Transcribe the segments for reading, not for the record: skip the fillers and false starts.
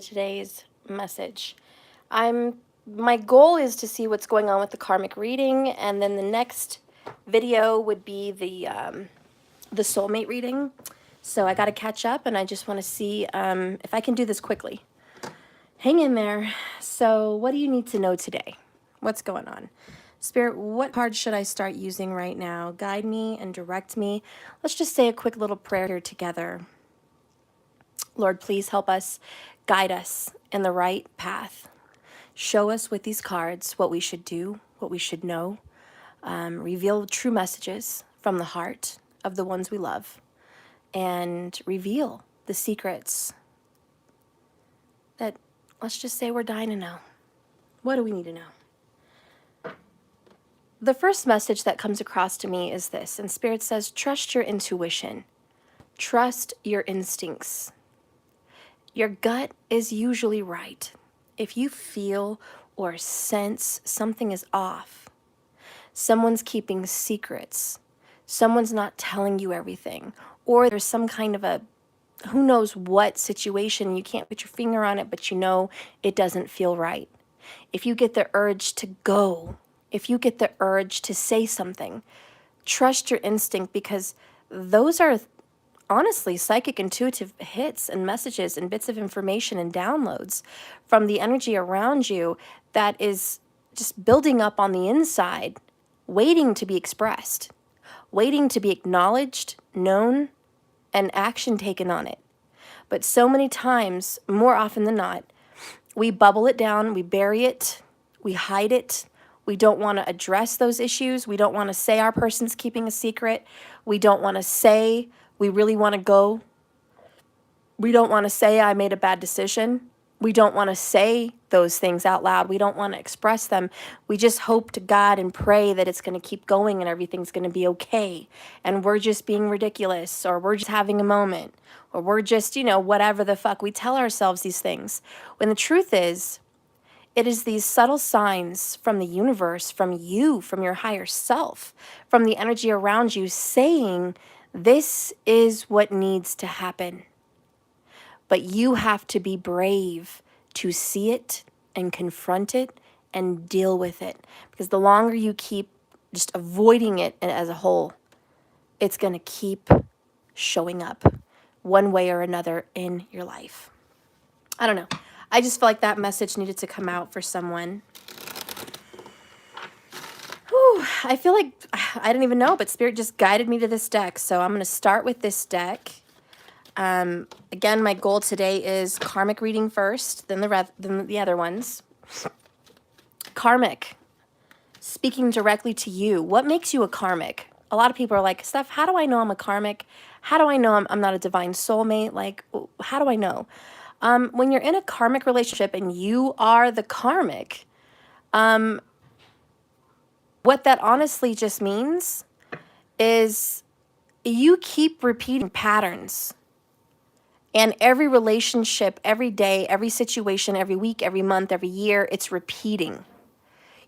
Today's message. My goal is to see what's going on with the karmic reading, and then the next video would be the soulmate reading. So I got to catch up, and I just want to see if I can do this quickly. Hang in there. So what do you need to know today? What's going on? Spirit, what card should I start using right now? Guide me and direct me. Let's just say a quick little prayer here together. Lord, please help us, guide us in the right path. Show us with these cards what we should do, what we should know. Reveal true messages from the heart of the ones we love. And reveal the secrets that, let's just say, we're dying to know. What do we need to know? The first message that comes across to me is this, and Spirit says, trust your intuition. Trust your instincts. Your gut is usually right. If you feel or sense something is off, someone's keeping secrets, someone's not telling you everything, or there's some kind of a who knows what situation, you can't put your finger on it, but you know it doesn't feel right. If you get the urge to go, if you get the urge to say something, trust your instinct, because those are honestly psychic intuitive hits and messages and bits of information and downloads from the energy around you that is just building up on the inside, waiting to be expressed, waiting to be acknowledged, known, and action taken on it. But so many times, more often than not, we bubble it down, we bury it, we hide it. We don't want to address those issues. We don't want to say our person's keeping a secret. We don't want to say we really want to go. We don't want to say I made a bad decision. We don't want to say those things out loud. We don't want to express them. We just hope to God and pray that it's going to keep going and everything's going to be okay. And we're just being ridiculous, or we're just having a moment, or we're just, whatever the fuck. We tell ourselves these things. When the truth is, it is these subtle signs from the universe, from you, from your higher self, from the energy around you saying, this is what needs to happen. But you have to be brave to see it and confront it and deal with it. Because the longer you keep just avoiding it as a whole, it's going to keep showing up one way or another in your life. I don't know. I just feel like that message needed to come out for someone. Whew, I feel like, I didn't even know, but Spirit just guided me to this deck. So I'm going to start with this deck. Again, my goal today is karmic reading first, then the other ones. Karmic, speaking directly to you. What makes you a karmic? A lot of people are like, Steph, how do I know I'm a karmic? How do I know I'm not a divine soulmate? Like, how do I know? When you're in a karmic relationship and you are the karmic, what that honestly just means is you keep repeating patterns. And every relationship, every day, every situation, every week, every month, every year, it's repeating.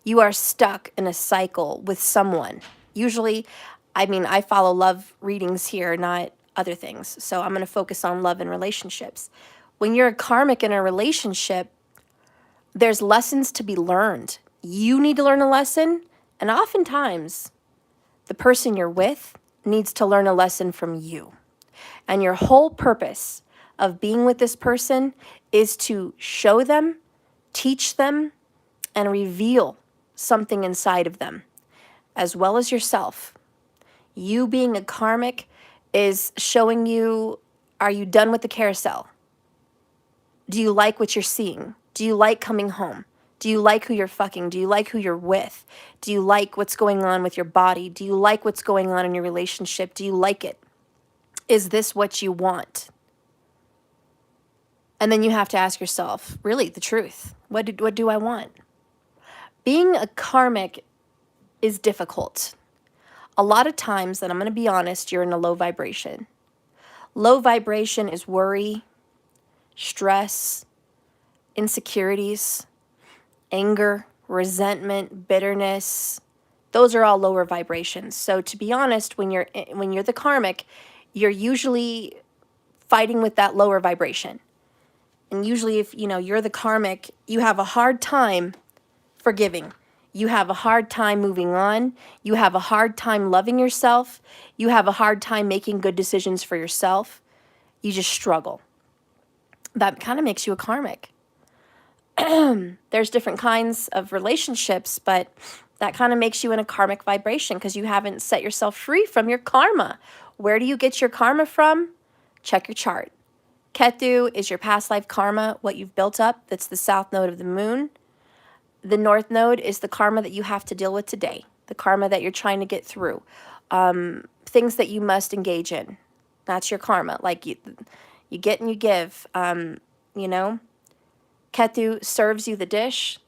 You are stuck in a cycle with someone. Usually, I follow love readings here, not other things. So I'm going to focus on love and relationships. When you're a karmic in a relationship, there's lessons to be learned. You need to learn a lesson, and oftentimes the person you're with needs to learn a lesson from you. And your whole purpose of being with this person is to show them, teach them, and reveal something inside of them, as well as yourself. You being a karmic is showing you, are you done with the carousel? Do you like what you're seeing? Do you like coming home? Do you like who you're fucking? Do you like who you're with? Do you like what's going on with your body? Do you like what's going on in your relationship? Do you like it? Is this what you want? And then you have to ask yourself, really, the truth. What do I want? Being a karmic is difficult. A lot of times, and I'm going to be honest, you're in a low vibration. Low vibration is worry, stress, insecurities, anger, resentment, bitterness. Those are all lower vibrations. So to be honest, when you're the karmic, you're usually fighting with that lower vibration. And usually if, you know, you're the karmic, you have a hard time forgiving. You have a hard time moving on. You have a hard time loving yourself. You have a hard time making good decisions for yourself. You just struggle. That kind of makes you a karmic. There's different kinds of relationships, but that kind of makes you in a karmic vibration because you haven't set yourself free from your karma. Where do you get your karma from? Check your chart. Ketu is your past life karma, what you've built up. That's the south node of the moon. The north node is the karma that you have to deal with today, the karma that you're trying to get through, things that you must engage in. That's your karma. Like you get and you give, you know. Ketu serves you the dish,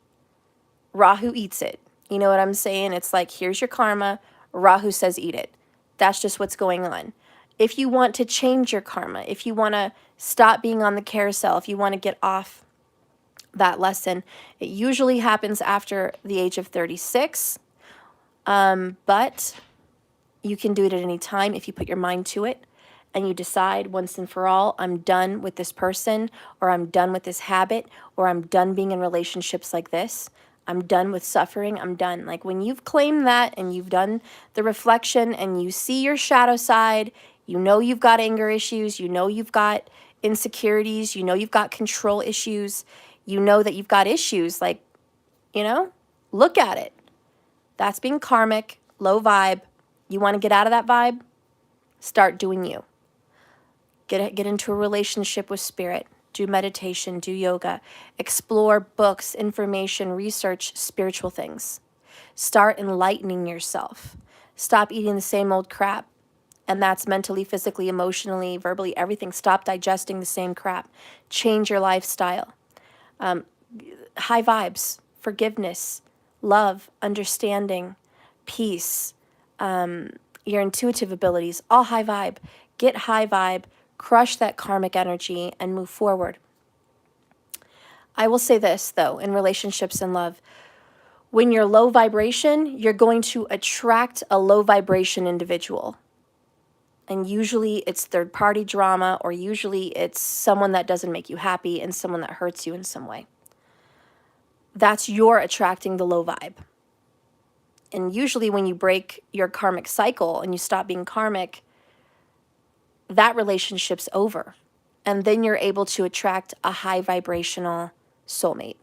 Rahu eats it. You know what I'm saying? It's like, here's your karma, Rahu says eat it. That's just what's going on. If you want to change your karma, if you want to stop being on the carousel, if you want to get off that lesson, it usually happens after the age of 36. But you can do it at any time if you put your mind to it and you decide once and for all, I'm done with this person, or I'm done with this habit, or I'm done being in relationships like this. I'm done with suffering. I'm done. Like when you've claimed that and you've done the reflection and you see your shadow side, you know you've got anger issues, you know you've got insecurities, you know you've got control issues, you know that you've got issues, like, you know, look at it. That's being karmic, low vibe. You want to get out of that vibe? Start doing you. Get into a relationship with spirit. Do meditation, do yoga, explore books, information, research spiritual things. Start enlightening yourself. Stop eating the same old crap. And that's mentally, physically, emotionally, verbally, everything. Stop digesting the same crap. Change your lifestyle. High vibes, forgiveness, love, understanding, peace, your intuitive abilities, all high vibe. Get high vibe, crush that karmic energy, and move forward. I will say this, though, in relationships and love. When you're low vibration, you're going to attract a low vibration individual. And usually it's third-party drama, or usually it's someone that doesn't make you happy and someone that hurts you in some way. That's your attracting the low vibe. And usually when you break your karmic cycle and you stop being karmic, that relationship's over. And then you're able to attract a high vibrational soulmate.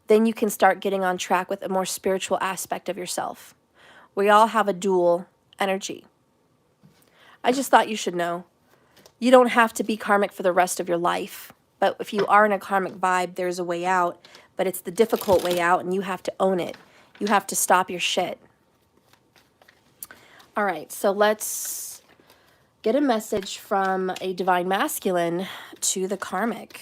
Then you can start getting on track with a more spiritual aspect of yourself. We all have a dual energy. I just thought you should know. You don't have to be karmic for the rest of your life. But if you are in a karmic vibe, there's a way out. But it's the difficult way out, and you have to own it. You have to stop your shit. All right, so let's get a message from a divine masculine to the karmic.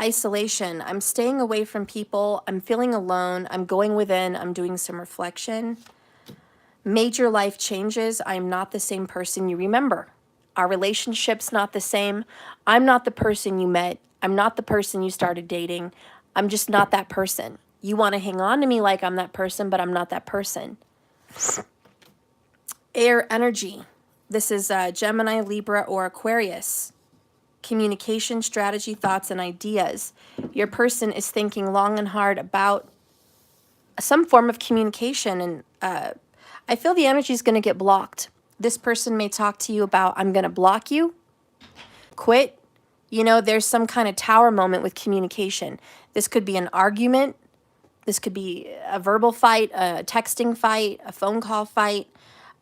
Isolation. I'm staying away from people. I'm feeling alone. I'm going within. I'm doing some reflection. Major life changes. I'm not the same person you remember. Our relationship's not the same. I'm not the person you met. I'm not the person you started dating. I'm just not that person. You want to hang on to me like I'm that person, but I'm not that person. Air energy. This is Gemini, Libra, or Aquarius. Communication, strategy, thoughts, and ideas. Your person is thinking long and hard about some form of communication, and I feel the energy is going to get blocked. This person may talk to you about, I'm going to block you, quit. You know, there's some kind of tower moment with communication. This could be an argument. This could be a verbal fight, a texting fight, a phone call fight.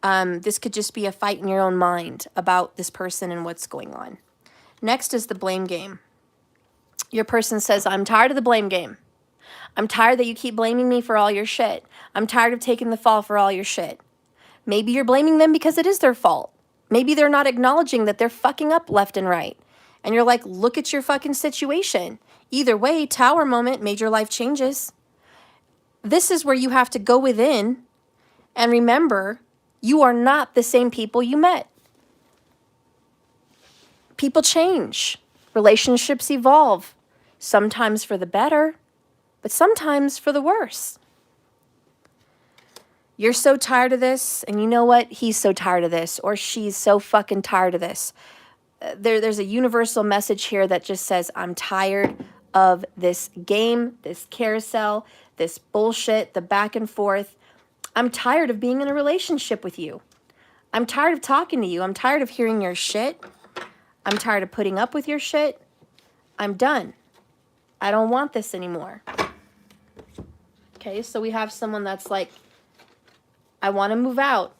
This could just be a fight in your own mind about this person and what's going on. Next is the blame game. Your person says, I'm tired of the blame game. I'm tired that you keep blaming me for all your shit. I'm tired of taking the fall for all your shit. Maybe you're blaming them because it is their fault. Maybe they're not acknowledging that they're fucking up left and right. And you're like, look at your fucking situation. Either way, tower moment, major life changes. This is where you have to go within and remember, you are not the same people you met. People change. Relationships evolve. Sometimes for the better, but sometimes for the worse. You're so tired of this, and you know what? He's so tired of this, or she's so fucking tired of this. There's a universal message here that just says, I'm tired of this game, this carousel, this bullshit, the back and forth. I'm tired of being in a relationship with you. I'm tired of talking to you. I'm tired of hearing your shit. I'm tired of putting up with your shit. I'm done. I don't want this anymore. Okay, so we have someone that's like, I want to move out.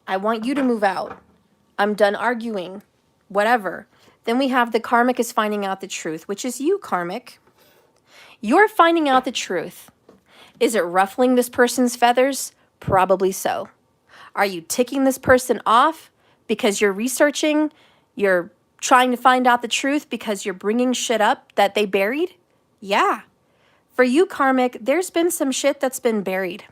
I want you to move out. I'm done arguing. Whatever. Then we have the karmic is finding out the truth, which is you, karmic. You're finding out the truth. Is it ruffling this person's feathers? Probably so. Are you ticking this person off because you're researching? You're trying to find out the truth because you're bringing shit up that they buried? Yeah. For you, karmic, there's been some shit that's been buried.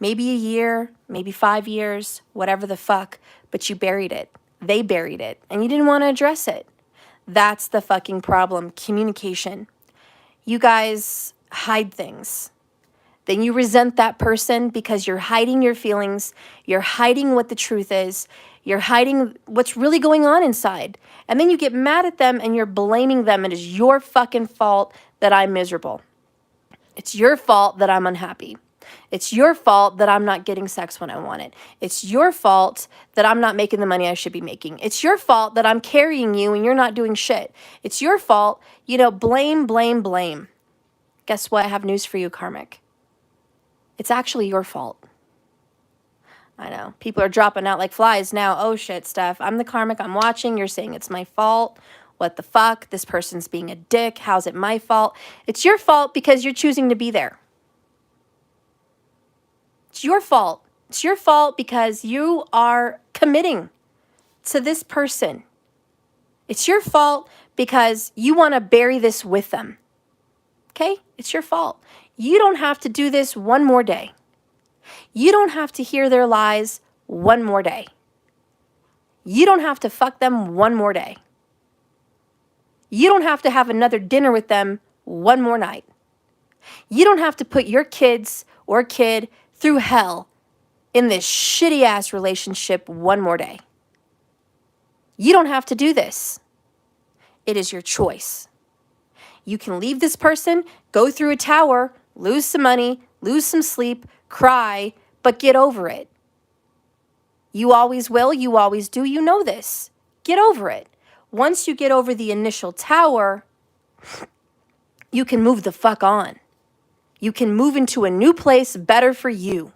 Maybe a year, maybe 5 years, whatever the fuck, but you buried it. They buried it, and you didn't want to address it. That's the fucking problem. Communication. You guys hide things. Then you resent that person because you're hiding your feelings. You're hiding what the truth is. You're hiding what's really going on inside. And then you get mad at them and you're blaming them. It is your fucking fault that I'm miserable. It's your fault that I'm unhappy. It's your fault that I'm not getting sex when I want it. It's your fault that I'm not making the money I should be making. It's your fault that I'm carrying you and you're not doing shit. It's your fault. You know, blame, blame, blame. Guess what? I have news for you, karmic. It's actually your fault. I know. People are dropping out like flies now. Oh shit, Steph. I'm the karmic. I'm watching. You're saying it's my fault. What the fuck? This person's being a dick. How's it my fault? It's your fault because you're choosing to be there. It's your fault. It's your fault because you are committing to this person. It's your fault because you want to bury this with them. Okay? It's your fault. You don't have to do this one more day. You don't have to hear their lies one more day. You don't have to fuck them one more day. You don't have to have another dinner with them one more night. You don't have to put your kids or kid through hell in this shitty ass relationship one more day. You don't have to do this. It is your choice. You can leave this person, go through a tower, lose some money, lose some sleep, cry, but get over it. You always will, you always do, you know this. Get over it. Once you get over the initial tower, you can move the fuck on. You can move into a new place better for you.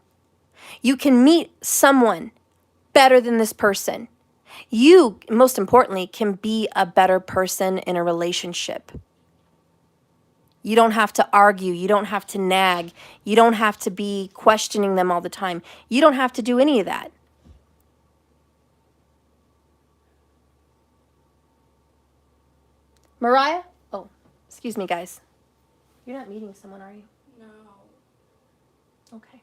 You can meet someone better than this person. You, most importantly, can be a better person in a relationship. You don't have to argue. You don't have to nag. You don't have to be questioning them all the time. You don't have to do any of that. Mariah? Oh, excuse me, guys. You're not meeting someone, are you? No. Okay.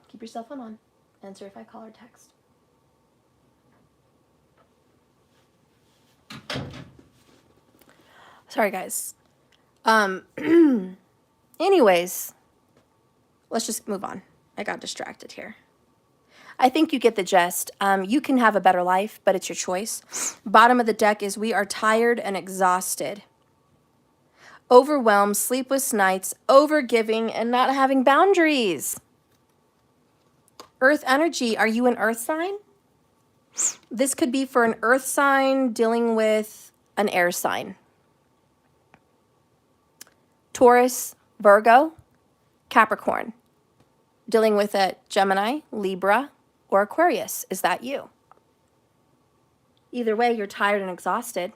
Keep your cell phone on. Answer if I call or text. Sorry, guys. Anyways, let's just move on. I got distracted here. I think you get the gist. You can have a better life, but it's your choice. Bottom of the deck is we are tired and exhausted. Overwhelmed, sleepless nights, overgiving, and not having boundaries. Earth energy, are you an earth sign? This could be for an earth sign dealing with an air sign. Taurus, Virgo, Capricorn, dealing with a Gemini, Libra, or Aquarius. Is that you? Either way, you're tired and exhausted.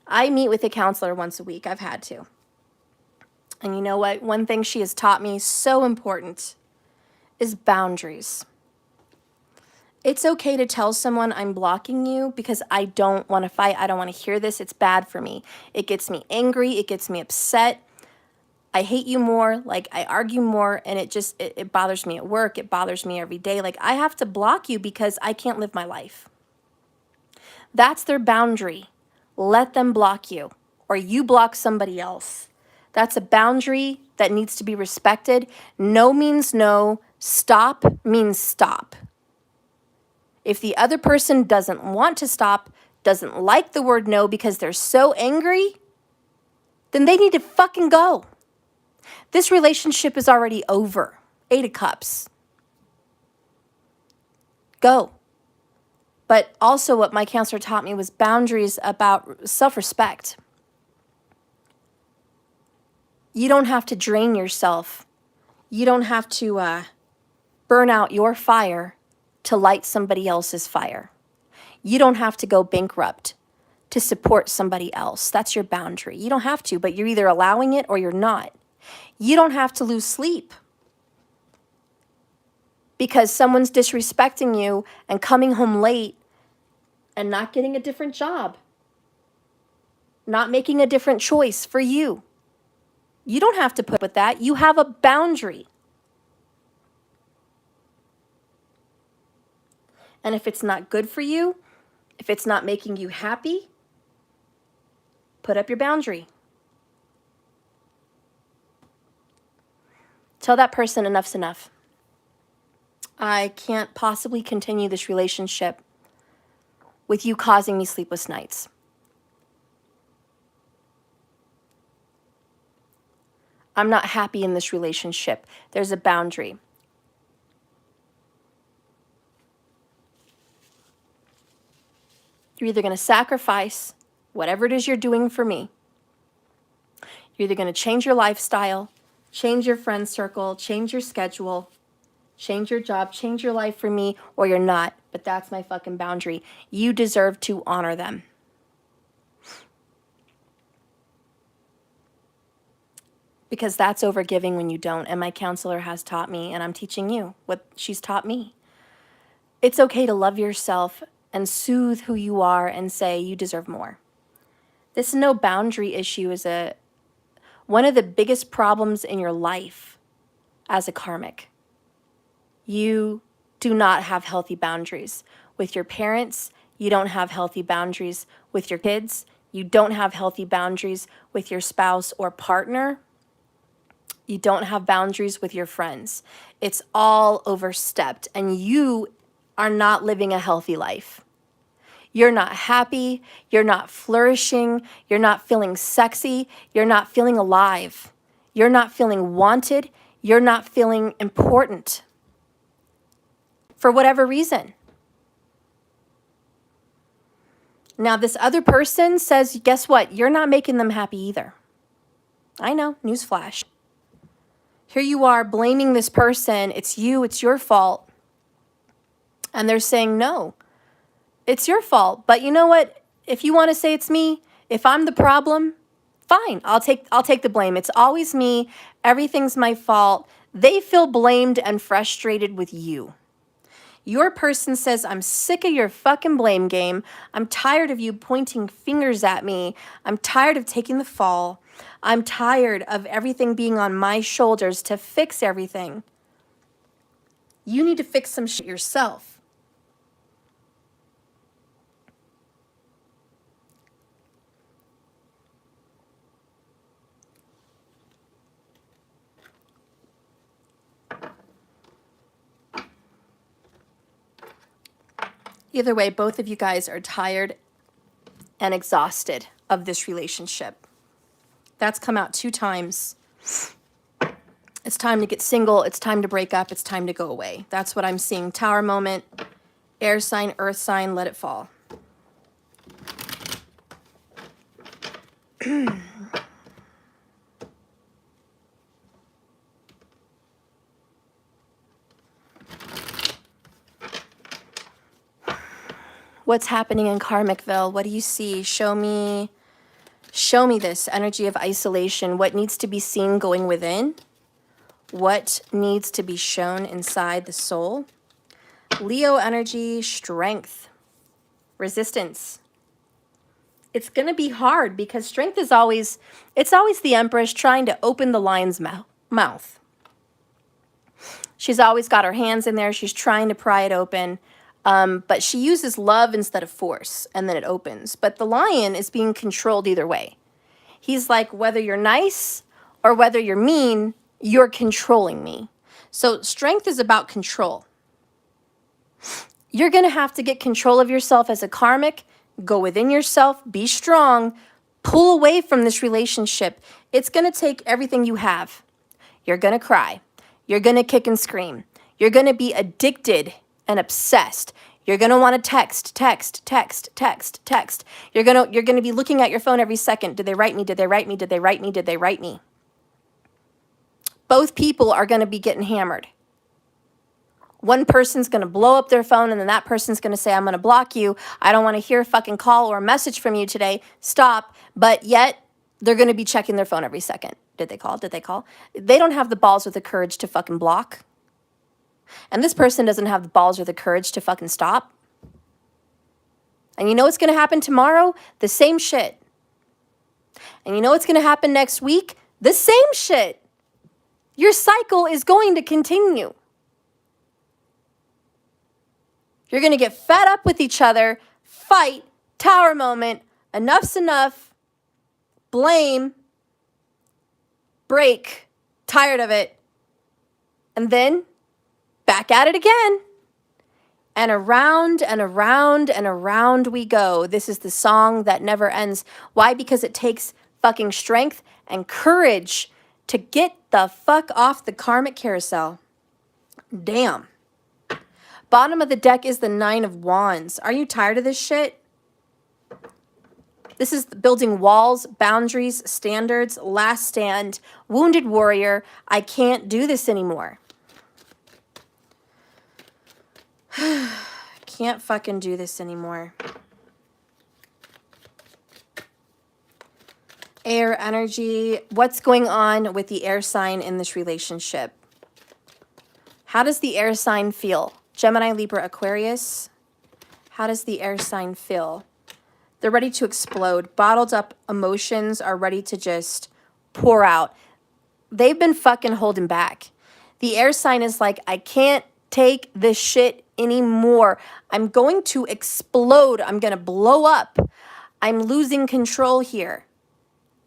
I meet with a counselor once a week. I've had to. And you know what? One thing she has taught me so important is boundaries. It's okay to tell someone I'm blocking you because I don't want to fight. I don't want to hear this. It's bad for me. It gets me angry. It gets me upset. I hate you more. Like, I argue more, and it bothers me at work. It bothers me every day. Like, I have to block you because I can't live my life. That's their boundary. Let them block you, or you block somebody else. That's a boundary that needs to be respected. No means no. Stop means stop. If the other person doesn't want to stop, doesn't like the word no because they're so angry, then they need to fucking go. This relationship is already over. 8 of Cups. Go. But also what my counselor taught me was boundaries about self-respect. You don't have to drain yourself. You don't have to burn out your fire to light somebody else's fire. You don't have to go bankrupt to support somebody else. That's your boundary. You don't have to, but you're either allowing it or you're not. You don't have to lose sleep because someone's disrespecting you and coming home late and not getting a different job, not making a different choice for you. You don't have to put up with that. You have a boundary. And if it's not good for you, if it's not making you happy, put up your boundary. Tell that person enough's enough. I can't possibly continue this relationship with you causing me sleepless nights. I'm not happy in this relationship. There's a boundary. You're either going to sacrifice whatever it is you're doing for me. You're either going to change your lifestyle, change your friend circle, change your schedule, change your job, change your life for me, or you're not. But that's my fucking boundary. You deserve to honor them. Because that's overgiving when you don't. And my counselor has taught me, and I'm teaching you what she's taught me. It's okay to love yourself and soothe who you are and say you deserve more. This no boundary issue is one of the biggest problems in your life as a karmic. You do not have healthy boundaries with your parents. You don't have healthy boundaries with your kids. You don't have healthy boundaries with your spouse or partner. You don't have boundaries with your friends. It's all overstepped, and you are not living a healthy life. You're not happy. You're not flourishing. You're not feeling sexy. You're not feeling alive. You're not feeling wanted. You're not feeling important for whatever reason. Now, this other person says, guess what? You're not making them happy either. I know, newsflash. Here you are blaming this person. It's you, it's your fault. And they're saying, no, it's your fault. But you know what? If you want to say it's me, if I'm the problem, fine. I'll take the blame. It's always me. Everything's my fault. They feel blamed and frustrated with you. Your person says, I'm sick of your fucking blame game. I'm tired of you pointing fingers at me. I'm tired of taking the fall. I'm tired of everything being on my shoulders to fix everything. You need to fix some shit yourself. Either way, both of you guys are tired and exhausted of this relationship. That's come out 2 times. It's time to get single. It's time to break up. It's time to go away. That's what I'm seeing. Tower moment, air sign, earth sign, let it fall. What's happening in Karmicville? What do you see? Show me this energy of isolation. What needs to be seen going within? What needs to be shown inside the soul? Leo energy, strength, resistance. It's going to be hard because strength is always the Empress trying to open the lion's mouth. She's always got her hands in there. She's trying to pry it open. But she uses love instead of force, and then it opens. But the lion is being controlled either way. He's like, whether you're nice or whether you're mean, you're controlling me. So strength is about control. You're going to have to get control of yourself as a karmic. Go within yourself, be strong, pull away from this relationship. It's going to take everything you have. You're going to cry. You're going to kick and scream. You're going to be addicted and obsessed. You're going to want to text. You're going to be looking at your phone every second. Did they write me? Did they write me? Did they write me? Did they write me? Both people are going to be getting hammered. One person's going to blow up their phone, and then that person's going to say, I'm going to block you. I don't want to hear a fucking call or a message from you today. Stop. But yet, they're going to be checking their phone every second. Did they call? Did they call? They don't have the balls or the courage to fucking block. And this person doesn't have the balls or the courage to fucking stop. And you know what's going to happen tomorrow? The same shit. And you know what's going to happen next week? The same shit. Your cycle is going to continue. You're going to get fed up with each other, fight, tower moment, enough's enough, blame, break, tired of it, and then back at it again. And around and around and around we go. This is the song that never ends. Why? Because it takes fucking strength and courage to get the fuck off the karmic carousel. Damn. Bottom of the deck is the 9 of Wands. Are you tired of this shit? This is building walls, boundaries, standards, last stand, wounded warrior. I can't do this anymore. Can't fucking do this anymore. Air energy. What's going on with the air sign in this relationship? How does the air sign feel? Gemini, Libra, Aquarius. How does the air sign feel? They're ready to explode. Bottled up emotions are ready to just pour out. They've been fucking holding back. The air sign is like, I can't take this shit anymore. I'm going to explode. I'm going to blow up. I'm losing control here.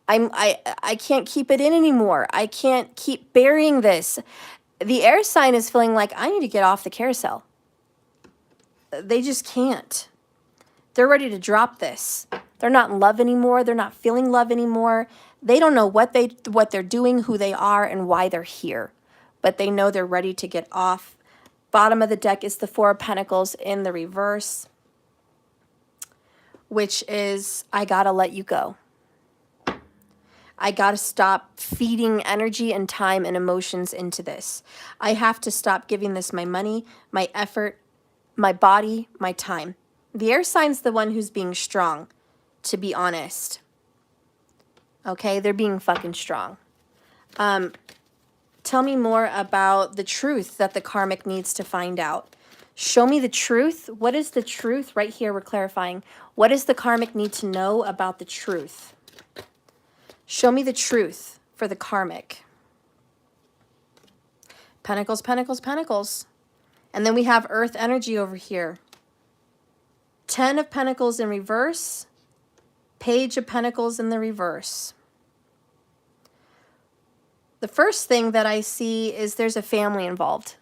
I can't keep it in anymore. I can't keep burying this. The air sign is feeling like, I need to get off the carousel. They just can't. They're ready to drop this. They're not in love anymore. They're not feeling love anymore. They don't know what they're doing, who they are, and why they're here. But they know they're ready to get off. Bottom of the deck is the 4 of Pentacles in the reverse, which is, I gotta let you go. I gotta stop feeding energy and time and emotions into this. I have to stop giving this my money, my effort, my body, my time. The air sign's the one who's being strong, to be honest. Okay, they're being fucking strong. Tell me more about the truth that the karmic needs to find out. Show me the truth. What is the truth? Right here, we're clarifying. What does the karmic need to know about the truth? Show me the truth for the karmic. Pentacles, Pentacles, Pentacles. And then we have Earth energy over here. 10 of Pentacles in reverse. Page of Pentacles in the reverse. The first thing that I see is there's a family involved.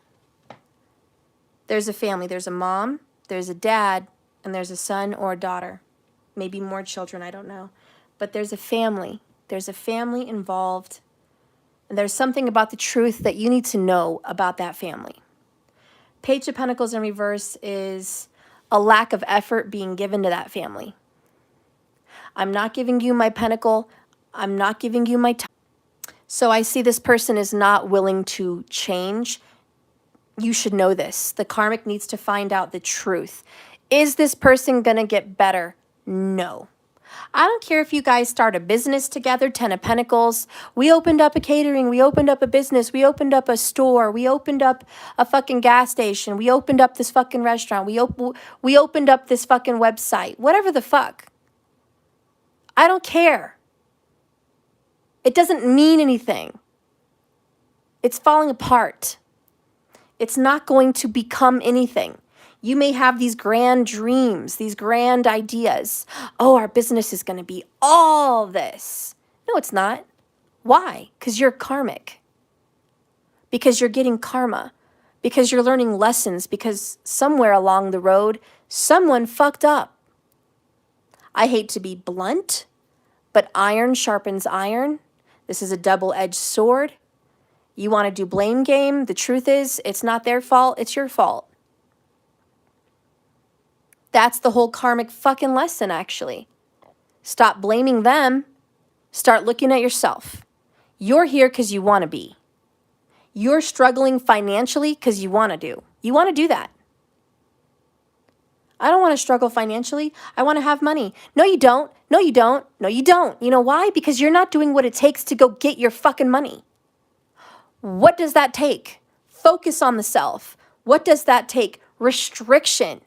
There's a family. There's a mom, there's a dad, and there's a son or a daughter. Maybe more children, I don't know. But there's a family. There's a family involved. And there's something about the truth that you need to know about that family. Page of Pentacles in reverse is a lack of effort being given to that family. I'm not giving you my pentacle. I'm not giving you my time. So I see this person is not willing to change. You should know this. The karmic needs to find out the truth. Is this person going to get better? No. I don't care if you guys start a business together, 10 of Pentacles. We opened up a catering. We opened up a business. We opened up a store. We opened up a fucking gas station. We opened up this fucking restaurant. We opened up this fucking website. Whatever the fuck. I don't care. It doesn't mean anything. It's falling apart. It's not going to become anything. You may have these grand dreams, these grand ideas. Oh, our business is going to be all this. No, it's not. Why? Because you're karmic. Because you're getting karma. Because you're learning lessons. Because somewhere along the road, someone fucked up. I hate to be blunt, but iron sharpens iron. This is a double-edged sword. You want to do blame game? The truth is, it's not their fault, it's your fault. That's the whole karmic fucking lesson, actually. Stop blaming them. Start looking at yourself. You're here because you want to be. You're struggling financially because you want to do. You want to do that. I don't want to struggle financially. I want to have money. No, you don't. No, you don't. No, you don't. You know why? Because you're not doing what it takes to go get your fucking money. What does that take? Focus on the self. What does that take? Restriction.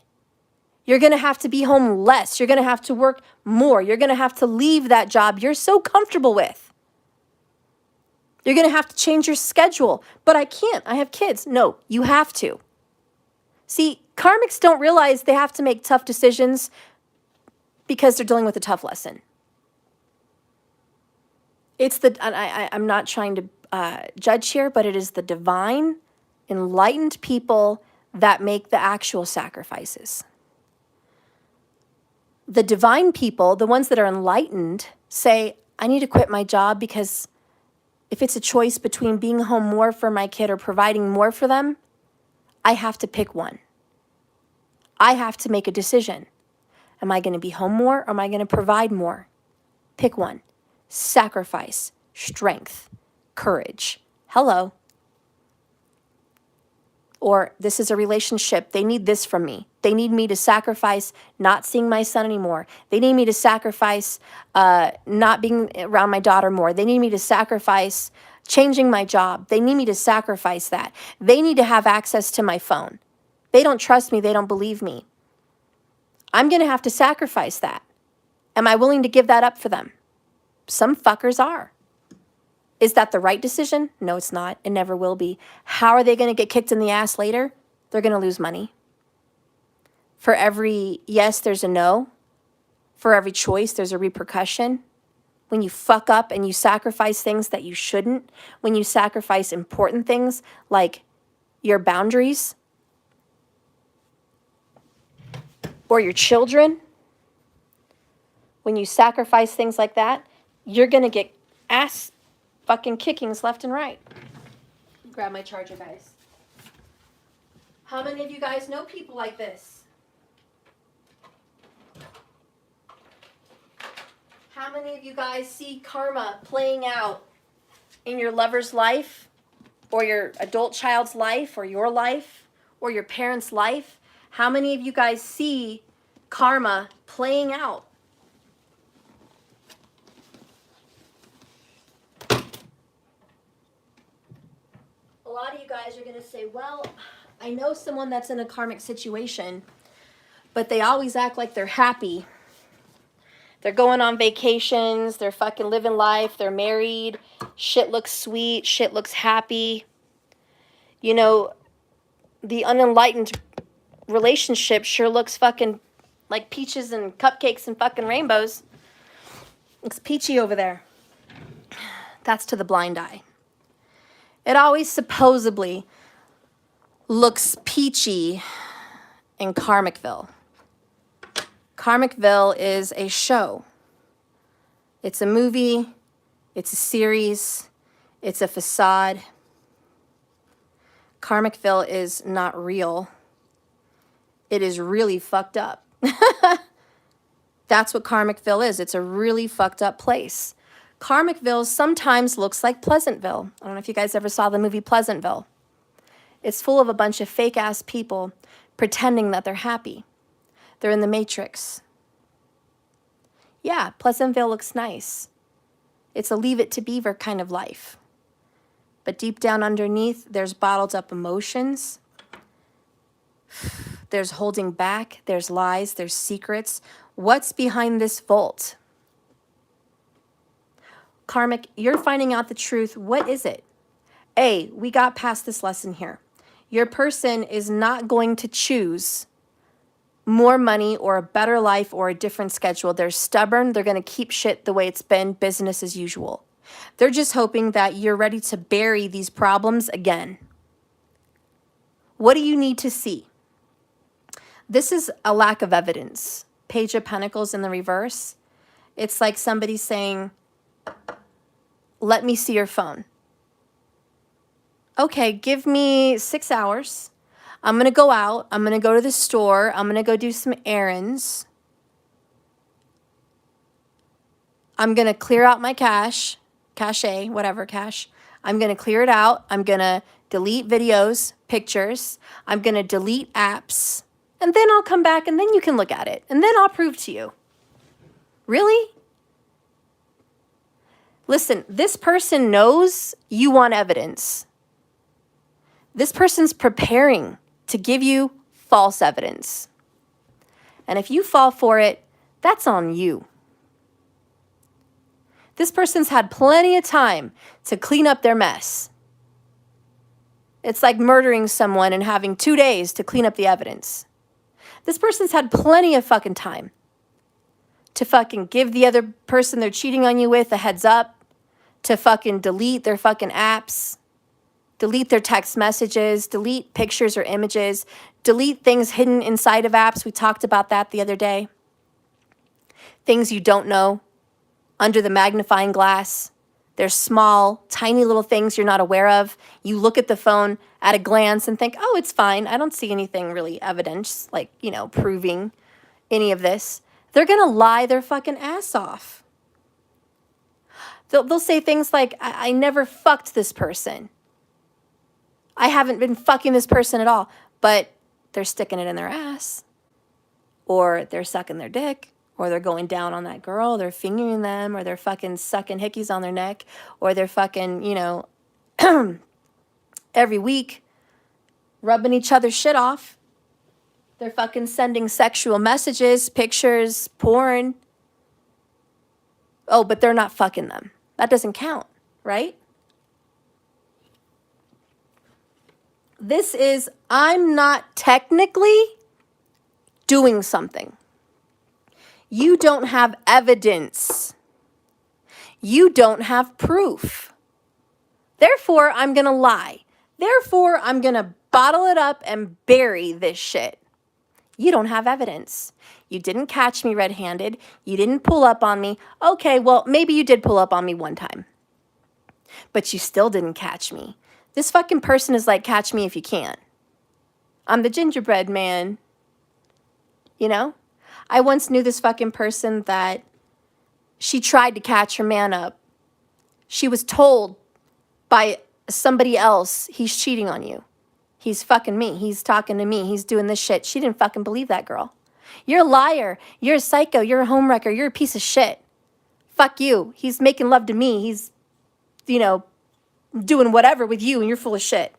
You're going to have to be home less. You're going to have to work more. You're going to have to leave that job you're so comfortable with. You're going to have to change your schedule. But I can't. I have kids. No, you have to. See, karmics don't realize they have to make tough decisions because they're dealing with a tough lesson. I'm not trying to judge here, but it is the divine, enlightened people that make the actual sacrifices. The divine people, the ones that are enlightened, say, I need to quit my job because if it's a choice between being home more for my kid or providing more for them, I have to pick one. I have to make a decision. Am I going to be home more or am I going to provide more? Pick one. Sacrifice, strength, courage. Hello. Or this is a relationship. They need this from me. They need me to sacrifice not seeing my son anymore. They need me to sacrifice not being around my daughter more. They need me to sacrifice changing my job. They need me to sacrifice that. They need to have access to my phone. They don't trust me. They don't believe me. I'm going to have to sacrifice that. Am I willing to give that up for them? Some fuckers are. Is that the right decision? No, it's not. It never will be. How are they going to get kicked in the ass later? They're going to lose money. For every yes, there's a no. For every choice, there's a repercussion. When you fuck up and you sacrifice things that you shouldn't, when you sacrifice important things like your boundaries or your children, when you sacrifice things like that, you're going to get ass fucking kickings left and right. Grab my charger, guys. How many of you guys know people like this? How many of you guys see karma playing out in your lover's life or your adult child's life or your life or your parents' life? How many of you guys see karma playing out? A lot of you guys are going to say, well, I know someone that's in a karmic situation, but they always act like they're happy. They're going on vacations, they're fucking living life, they're married, shit looks sweet, shit looks happy. You know, the unenlightened relationship sure looks fucking like peaches and cupcakes and fucking rainbows. Looks peachy over there. That's to the blind eye. It always supposedly looks peachy in Karmicville. Karmicville is a show. It's a movie. It's a series. It's a facade. Karmicville is not real. It is really fucked up. That's what Karmicville is. It's a really fucked up place. Karmicville sometimes looks like Pleasantville. I don't know if you guys ever saw the movie Pleasantville. It's full of a bunch of fake-ass people pretending that they're happy. They're in the Matrix. Yeah, Pleasantville looks nice. It's a leave it to beaver kind of life. But deep down underneath, there's bottled up emotions. There's holding back. There's lies. There's secrets. What's behind this vault? Karmic, you're finding out the truth. What is it? A, we got past this lesson here. Your person is not going to choose more money or a better life or a different schedule. They're stubborn. They're going to keep shit the way it's been, business as usual. They're just hoping that you're ready to bury these problems again. What do you need to see? This is a lack of evidence. Page of Pentacles in the reverse. It's like somebody saying, let me see your phone. Okay, give me 6 hours. I'm going to go out. I'm going to go to the store. I'm going to go do some errands. I'm going to clear out my cache, whatever cache. I'm going to clear it out. I'm going to delete videos, pictures. I'm going to delete apps. And then I'll come back and then you can look at it. And then I'll prove to you. Really? Listen, this person knows you want evidence. This person's preparing to give you false evidence. And if you fall for it, that's on you. This person's had plenty of time to clean up their mess. It's like murdering someone and having 2 days to clean up the evidence. This person's had plenty of fucking time to fucking give the other person they're cheating on you with a heads up, to fucking delete their fucking apps, delete their text messages, delete pictures or images, delete things hidden inside of apps. We talked about that the other day. Things you don't know under the magnifying glass. They're small, tiny little things you're not aware of. You look at the phone at a glance and think, oh, it's fine. I don't see anything really evidence, like, proving any of this. They're going to lie their fucking ass off. They'll say things like, I never fucked this person. I haven't been fucking this person at all. But they're sticking it in their ass. Or they're sucking their dick. Or they're going down on that girl, they're fingering them, or they're fucking sucking hickeys on their neck, or they're fucking, every week rubbing each other's shit off. They're fucking sending sexual messages, pictures, porn. Oh, but they're not fucking them. That doesn't count, right? This is, I'm not technically doing something. You don't have evidence. You don't have proof. Therefore, I'm going to lie. Therefore, I'm going to bottle it up and bury this shit. You don't have evidence. You didn't catch me red-handed. You didn't pull up on me. Okay, well, maybe you did pull up on me one time. But you still didn't catch me. This fucking person is like, catch me if you can. I'm the gingerbread man. I once knew this fucking person that she tried to catch her man up. She was told by somebody else, he's cheating on you. He's fucking me. He's talking to me. He's doing this shit. She didn't fucking believe that girl. You're a liar. You're a psycho. You're a homewrecker. You're a piece of shit. Fuck you. He's making love to me. He's, doing whatever with you and you're full of shit.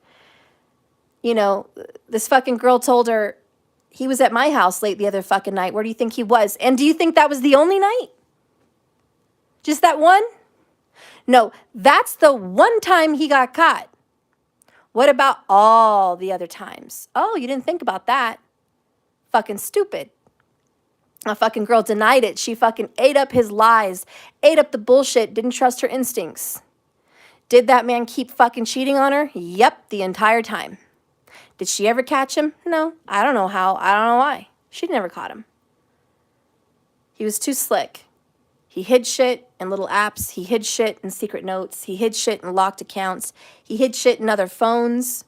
This fucking girl told her, he was at my house late the other fucking night. Where do you think he was? And do you think that was the only night? Just that one? No, that's the one time he got caught. What about all the other times? Oh, you didn't think about that. Fucking stupid. A fucking girl denied it. She fucking ate up his lies, ate up the bullshit, didn't trust her instincts. Did that man keep fucking cheating on her? Yep, the entire time. Did she ever catch him? No. I don't know how. I don't know why. She never caught him. He was too slick. He hid shit in little apps. He hid shit in secret notes. He hid shit in locked accounts. He hid shit in other phones.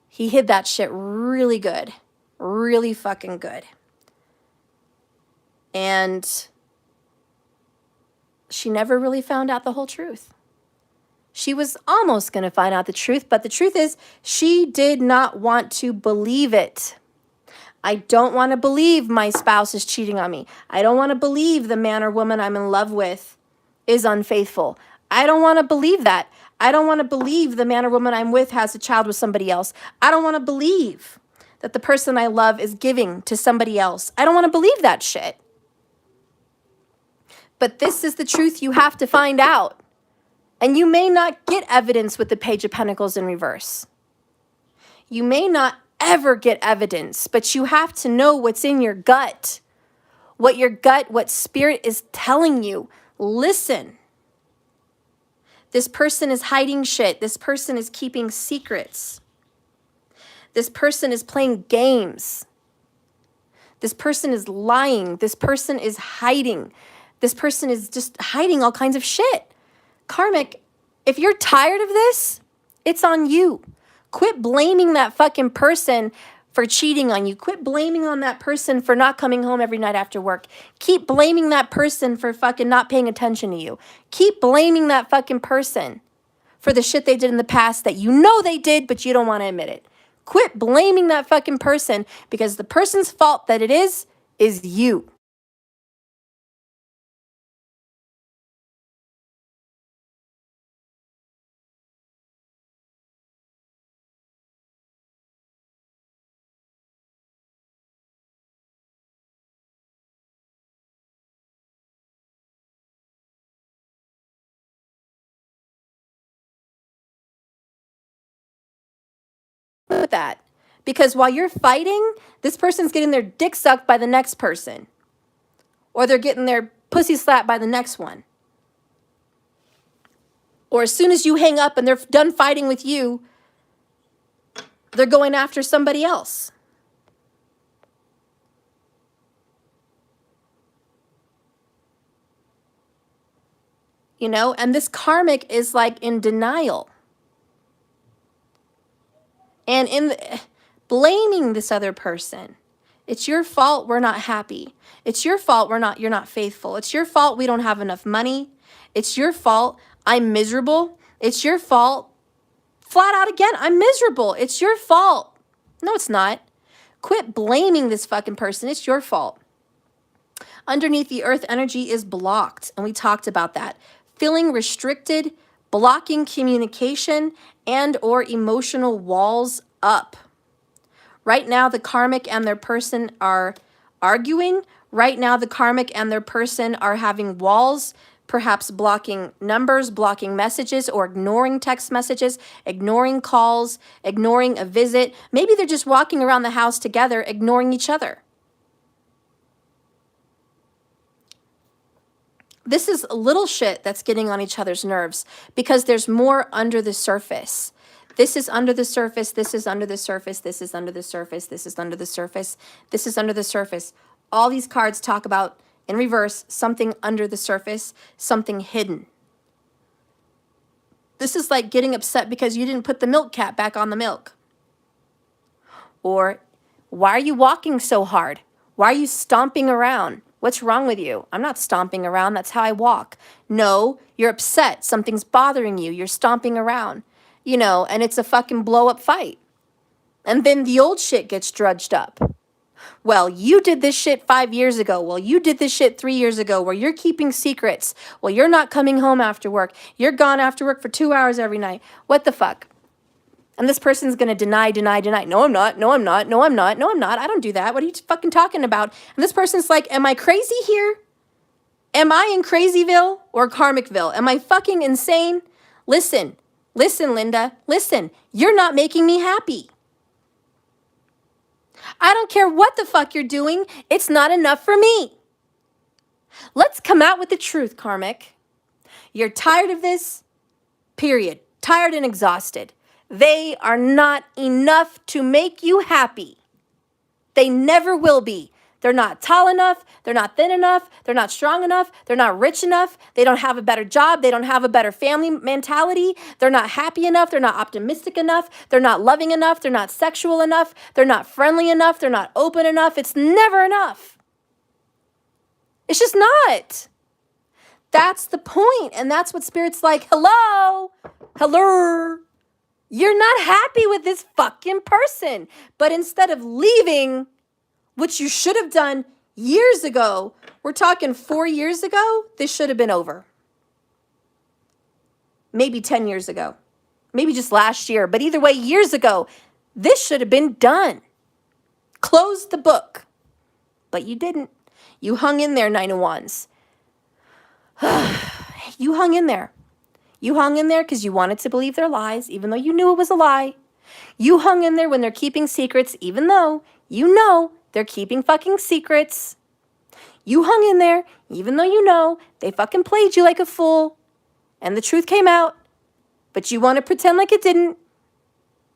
He hid that shit really good. Really fucking good. And she never really found out the whole truth. She was almost going to find out the truth, but the truth is she did not want to believe it. I don't want to believe my spouse is cheating on me. I don't want to believe the man or woman I'm in love with is unfaithful. I don't want to believe that. I don't want to believe the man or woman I'm with has a child with somebody else. I don't want to believe that the person I love is giving to somebody else. I don't want to believe that shit. But this is the truth you have to find out. And you may not get evidence with the Page of Pentacles in reverse. You may not ever get evidence, but you have to know what's in your gut. What spirit is telling you. Listen. This person is hiding shit. This person is keeping secrets. This person is playing games. This person is lying. This person is hiding. This person is just hiding all kinds of shit. Karmic, if you're tired of this, it's on you. Quit blaming that fucking person for cheating on you. Quit blaming on that person for not coming home every night after work. Keep blaming that person for fucking not paying attention to you. Keep blaming that fucking person for the shit they did in the past that you know they did, but you don't want to admit it. Quit blaming that fucking person, because the person's fault that it is you. With that. Because while you're fighting, this person's getting their dick sucked by the next person. Or they're getting their pussy slapped by the next one. Or as soon as you hang up and they're done fighting with you, they're going after somebody else. You know, and this karmic is like in denial. And blaming this other person. It's your fault we're not happy. It's your fault you're not faithful. It's your fault we don't have enough money. It's your fault I'm miserable. It's your fault, flat out again, I'm miserable. It's your fault. No, it's not. Quit blaming this fucking person. It's your fault. Underneath, the earth energy is blocked, and we talked about that. Feeling restricted, blocking communication, and or emotional walls up. Right now, the karmic and their person are arguing. Right now, the karmic and their person are having walls, perhaps blocking numbers, blocking messages, or ignoring text messages, ignoring calls, ignoring a visit. Maybe they're just walking around the house together, ignoring each other. This is little shit that's getting on each other's nerves because there's more under the surface. This is under the surface. This is under the surface. This is under the surface. This is under the surface. This is under the surface. All these cards talk about, in reverse, something under the surface, something hidden. This is like getting upset because you didn't put the milk cap back on the milk. Or, why are you walking so hard? Why are you stomping around? What's wrong with you? I'm not stomping around. That's how I walk. No, you're upset. Something's bothering you. You're stomping around. You know, and it's a fucking blow-up fight. And then the old shit gets drudged up. Well, you did this shit 5 years ago. Well, you did this shit 3 years ago, where you're keeping secrets. Well, you're not coming home after work. You're gone after work for 2 hours every night. What the fuck? And this person's going to deny. No, I'm not. No, I'm not. No, I'm not. No, I'm not. I don't do that. What are you fucking talking about? And this person's like, am I crazy here? Am I in Crazyville or Karmicville? Am I fucking insane? Listen, Linda, listen. You're not making me happy. I don't care what the fuck you're doing. It's not enough for me. Let's come out with the truth, Karmic. You're tired of this, period. Tired and exhausted. They are not enough to make you happy. They never will be. They're not tall enough. They're not thin enough. They're not strong enough. They're not rich enough. They don't have a better job. They don't have a better family mentality. They're not happy enough. They're not optimistic enough. They're not loving enough. They're not sexual enough. They're not friendly enough. They're not open enough. It's never enough. It's just not. That's the point. And that's what Spirit's like, hello. You're not happy with this fucking person. But instead of leaving, which you should have done years ago, we're talking 4 years ago, this should have been over. Maybe 10 years ago. Maybe just last year. But either way, years ago, this should have been done. Close the book. But you didn't. You hung in there, Nine of Wands. You hung in there. You hung in there because you wanted to believe their lies, even though you knew it was a lie. You hung in there when they're keeping secrets, even though you know they're keeping fucking secrets. You hung in there, even though you know they fucking played you like a fool. And the truth came out, but you want to pretend like it didn't,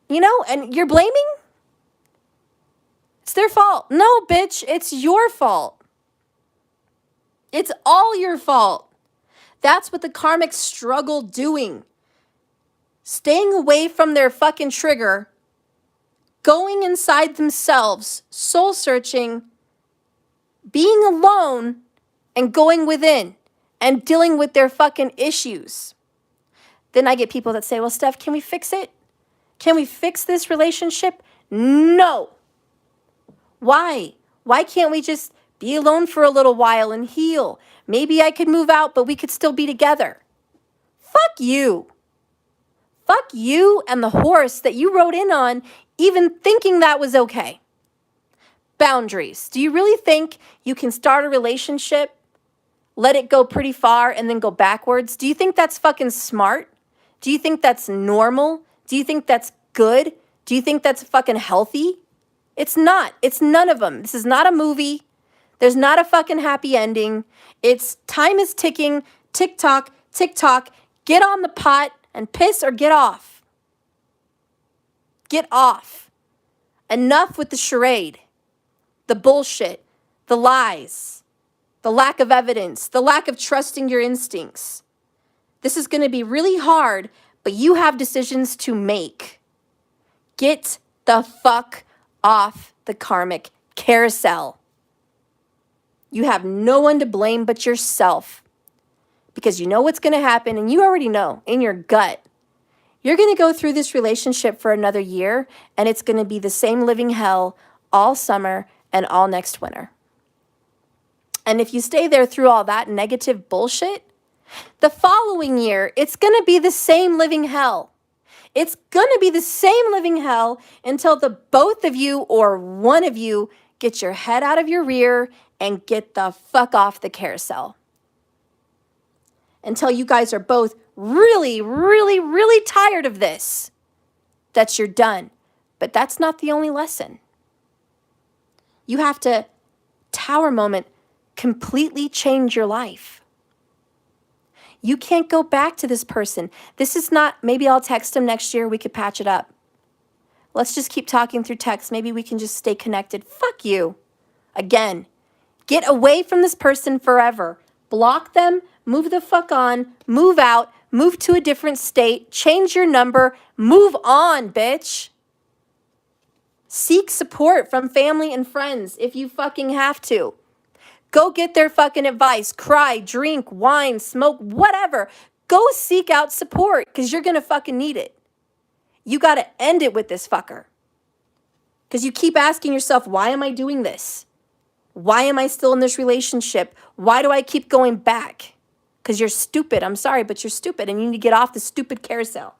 you know, and you're blaming? It's their fault. No, bitch, it's your fault. It's all your fault. That's what the karmics struggle doing. Staying away from their fucking trigger, going inside themselves, soul searching, being alone, and going within and dealing with their fucking issues. Then I get people that say, well, Steph, can we fix it? Can we fix this relationship? No. Why? Why can't we just be alone for a little while and heal? Maybe I could move out, but we could still be together. Fuck you. Fuck you and the horse that you rode in on, even thinking that was okay. Boundaries. Do you really think you can start a relationship, let it go pretty far, and then go backwards? Do you think that's fucking smart? Do you think that's normal? Do you think that's good? Do you think that's fucking healthy? It's not. It's none of them. This is not a movie. There's not a fucking happy ending. It's time is ticking. Tick tock, tick tock. Get on the pot and piss or get off. Get off. Enough with the charade, the bullshit, the lies, the lack of evidence, the lack of trusting your instincts. This is going to be really hard, but you have decisions to make. Get the fuck off the karmic carousel. You have no one to blame but yourself, because you know what's going to happen, and you already know in your gut. You're going to go through this relationship for another year, and it's going to be the same living hell all summer and all next winter. And if you stay there through all that negative bullshit, the following year, it's going to be the same living hell. It's going to be the same living hell until the both of you or one of you get your head out of your rear and get the fuck off the carousel. Until you guys are both really, really, really tired of this. That's you're done. But that's not the only lesson. You have to, tower moment, completely change your life. You can't go back to this person. This is not, maybe I'll text him next year, we could patch it up. Let's just keep talking through text. Maybe we can just stay connected. Fuck you. Again, get away from this person forever. Block them, move the fuck on, move out, move to a different state, change your number, move on, bitch. Seek support from family and friends if you fucking have to. Go get their fucking advice. Cry, drink, wine, smoke, whatever. Go seek out support because you're going to fucking need it. You got to end it with this fucker. Because you keep asking yourself, why am I doing this? Why am I still in this relationship? Why do I keep going back? Because you're stupid. I'm sorry, but you're stupid and you need to get off the stupid carousel.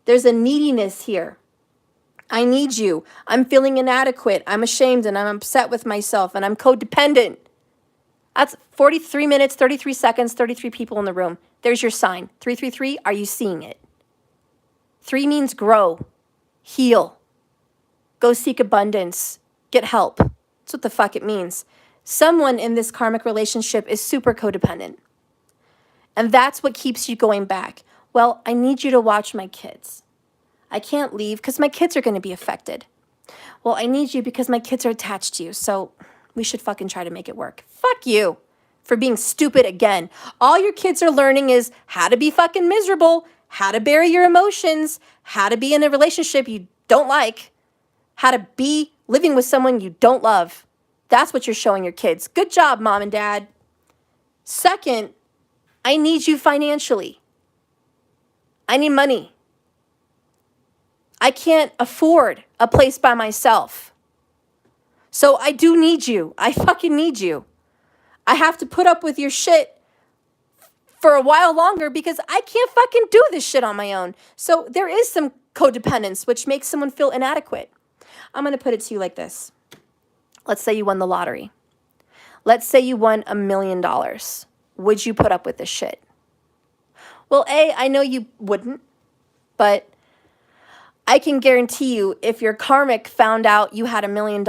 There's a neediness here. I need you. I'm feeling inadequate. I'm ashamed and I'm upset with myself and I'm codependent. That's 43 minutes, 33 seconds, 33 people in the room. There's your sign. 333, are you seeing it? 3 means grow, heal, go seek abundance, get help. That's what the fuck it means. Someone in this karmic relationship is super codependent. And that's what keeps you going back. Well, I need you to watch my kids. I can't leave because my kids are going to be affected. Well, I need you because my kids are attached to you, so we should fucking try to make it work. Fuck you for being stupid again. All your kids are learning is how to be fucking miserable, how to bury your emotions, how to be in a relationship you don't like, how to be living with someone you don't love. That's what you're showing your kids. Good job, mom and dad. Second, I need you financially. I need money. I can't afford a place by myself. So I do need you. I fucking need you. I have to put up with your shit for a while longer because I can't fucking do this shit on my own. So there is some codependence, which makes someone feel inadequate. I'm going to put it to you like this. Let's say you won the lottery. Let's say you won $1 million. Would you put up with this shit? Well, A, I know you wouldn't, but I can guarantee you if your karmic found out you had $1 million,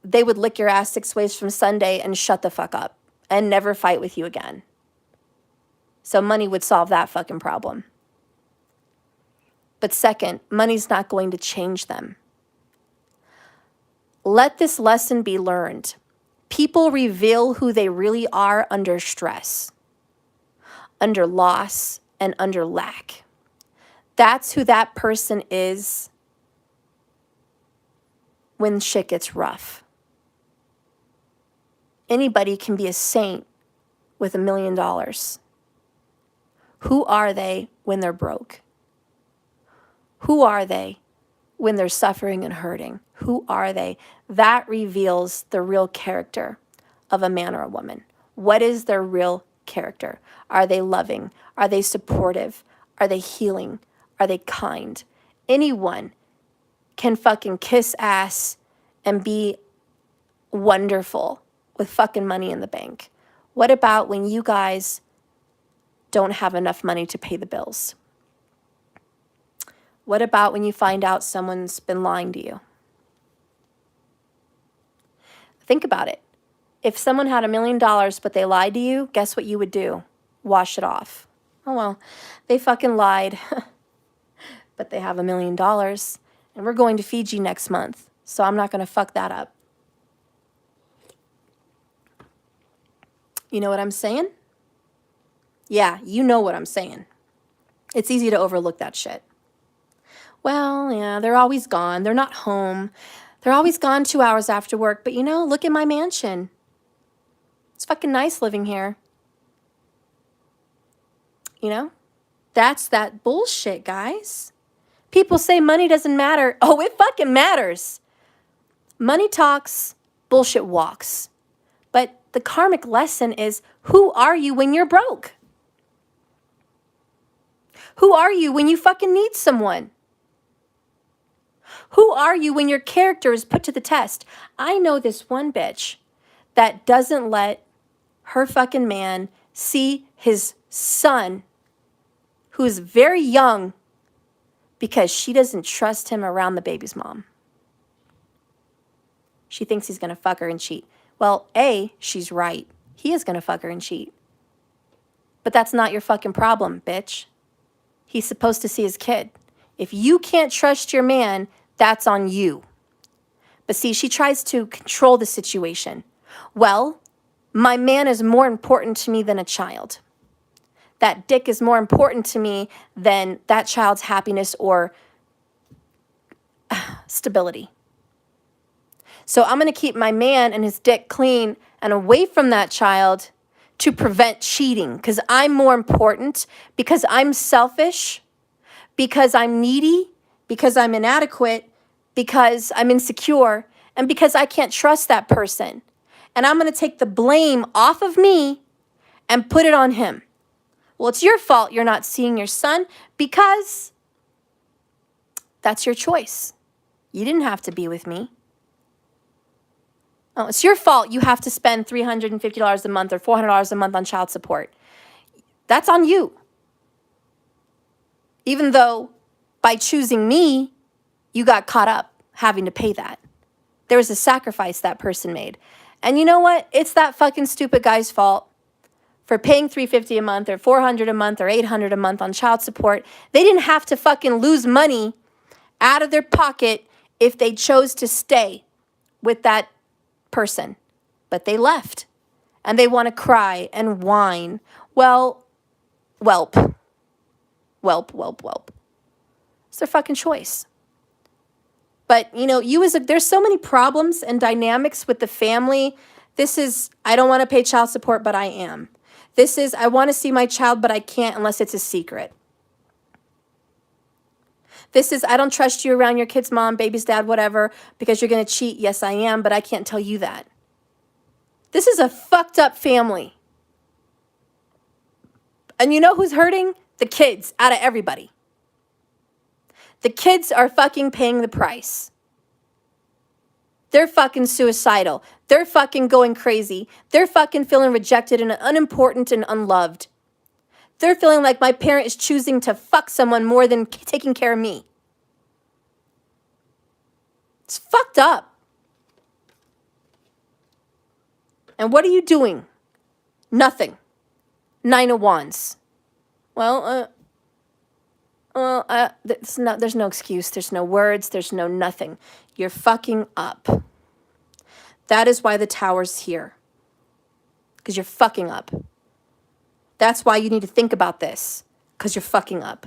they would lick your ass 6 ways from Sunday and shut the fuck up and never fight with you again. So money would solve that fucking problem. But second, money's not going to change them. Let this lesson be learned. People reveal who they really are under stress, under loss, and under lack. That's who that person is when shit gets rough. Anybody can be a saint with $1 million. Who are they when they're broke? Who are they when they're suffering and hurting? Who are they? That reveals the real character of a man or a woman. What is their real character? Are they loving? Are they supportive? Are they healing? Are they kind? Anyone can fucking kiss ass and be wonderful with fucking money in the bank. What about when you guys don't have enough money to pay the bills? What about when you find out someone's been lying to you? Think about it. If someone had $1 million but they lied to you, guess what you would do? Wash it off. Oh, well, they fucking lied, but they have $1 million and we're going to Fiji next month, so I'm not going to fuck that up. You know what I'm saying? Yeah, you know what I'm saying. It's easy to overlook that shit. Well, yeah, they're always gone. They're not home. They're always gone 2 hours after work. But, you know, look at my mansion. It's fucking nice living here. You know? That's that bullshit, guys. People say money doesn't matter. Oh, it fucking matters. Money talks, bullshit walks. But the karmic lesson is, who are you when you're broke? Who are you when you fucking need someone? Who are you when your character is put to the test? I know this one bitch that doesn't let her fucking man see his son, who is very young, because she doesn't trust him around the baby's mom. She thinks he's going to fuck her and cheat. Well, A, she's right. He is going to fuck her and cheat. But that's not your fucking problem, bitch. He's supposed to see his kid. If you can't trust your man, that's on you. But see, she tries to control the situation. Well, my man is more important to me than a child. That dick is more important to me than that child's happiness or stability. So I'm going to keep my man and his dick clean and away from that child to prevent cheating, because I'm more important, because I'm selfish, because I'm needy, because I'm inadequate, because I'm insecure, and because I can't trust that person. And I'm going to take the blame off of me and put it on him. Well, it's your fault you're not seeing your son, because that's your choice. You didn't have to be with me. Oh, it's your fault you have to spend $350 a month or $400 a month on child support. That's on you. Even though by choosing me, you got caught up having to pay that. There was a sacrifice that person made. And you know what? It's that fucking stupid guy's fault for paying $350 a month or $400 a month or $800 a month on child support. They didn't have to fucking lose money out of their pocket if they chose to stay with that person. But they left. And they want to cry and whine. Well, whelp. Whelp, whelp, whelp. It's their fucking choice. But, you know, there's so many problems and dynamics with the family. This is, I don't want to pay child support, but I am. This is, I want to see my child, but I can't unless it's a secret. This is, I don't trust you around your kid's mom, baby's dad, whatever, because you're going to cheat. Yes, I am, but I can't tell you that. This is a fucked up family. And you know who's hurting? The kids, out of everybody. The kids are fucking paying the price. They're fucking suicidal. They're fucking going crazy. They're fucking feeling rejected and unimportant and unloved. They're feeling like my parent is choosing to fuck someone more than taking care of me. It's fucked up. And what are you doing? Nothing. 9 of Wands. Well, There's no excuse. There's no words. There's no nothing. You're fucking up. That is why the tower's here. Because you're fucking up. That's why you need to think about this. Because you're fucking up.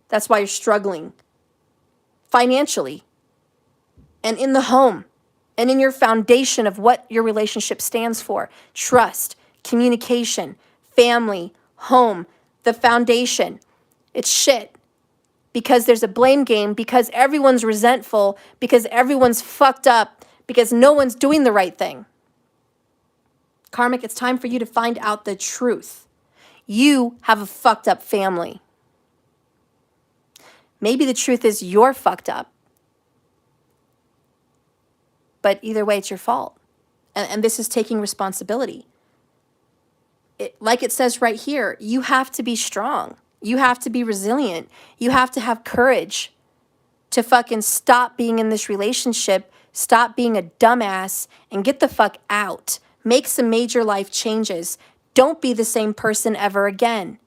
That's why you're struggling. Financially. And in the home. And in your foundation of what your relationship stands for. Trust. Communication. Family. Home. The foundation. It's shit. Because there's a blame game. Because everyone's resentful. Because everyone's fucked up. Because no one's doing the right thing. Karmic, it's time for you to find out the truth. You have a fucked up family. Maybe the truth is you're fucked up. But either way, it's your fault. And this is taking responsibility. Like it says right here, you have to be strong. You have to be resilient. You have to have courage to fucking stop being in this relationship, stop being a dumbass, and get the fuck out. Make some major life changes. Don't be the same person ever again.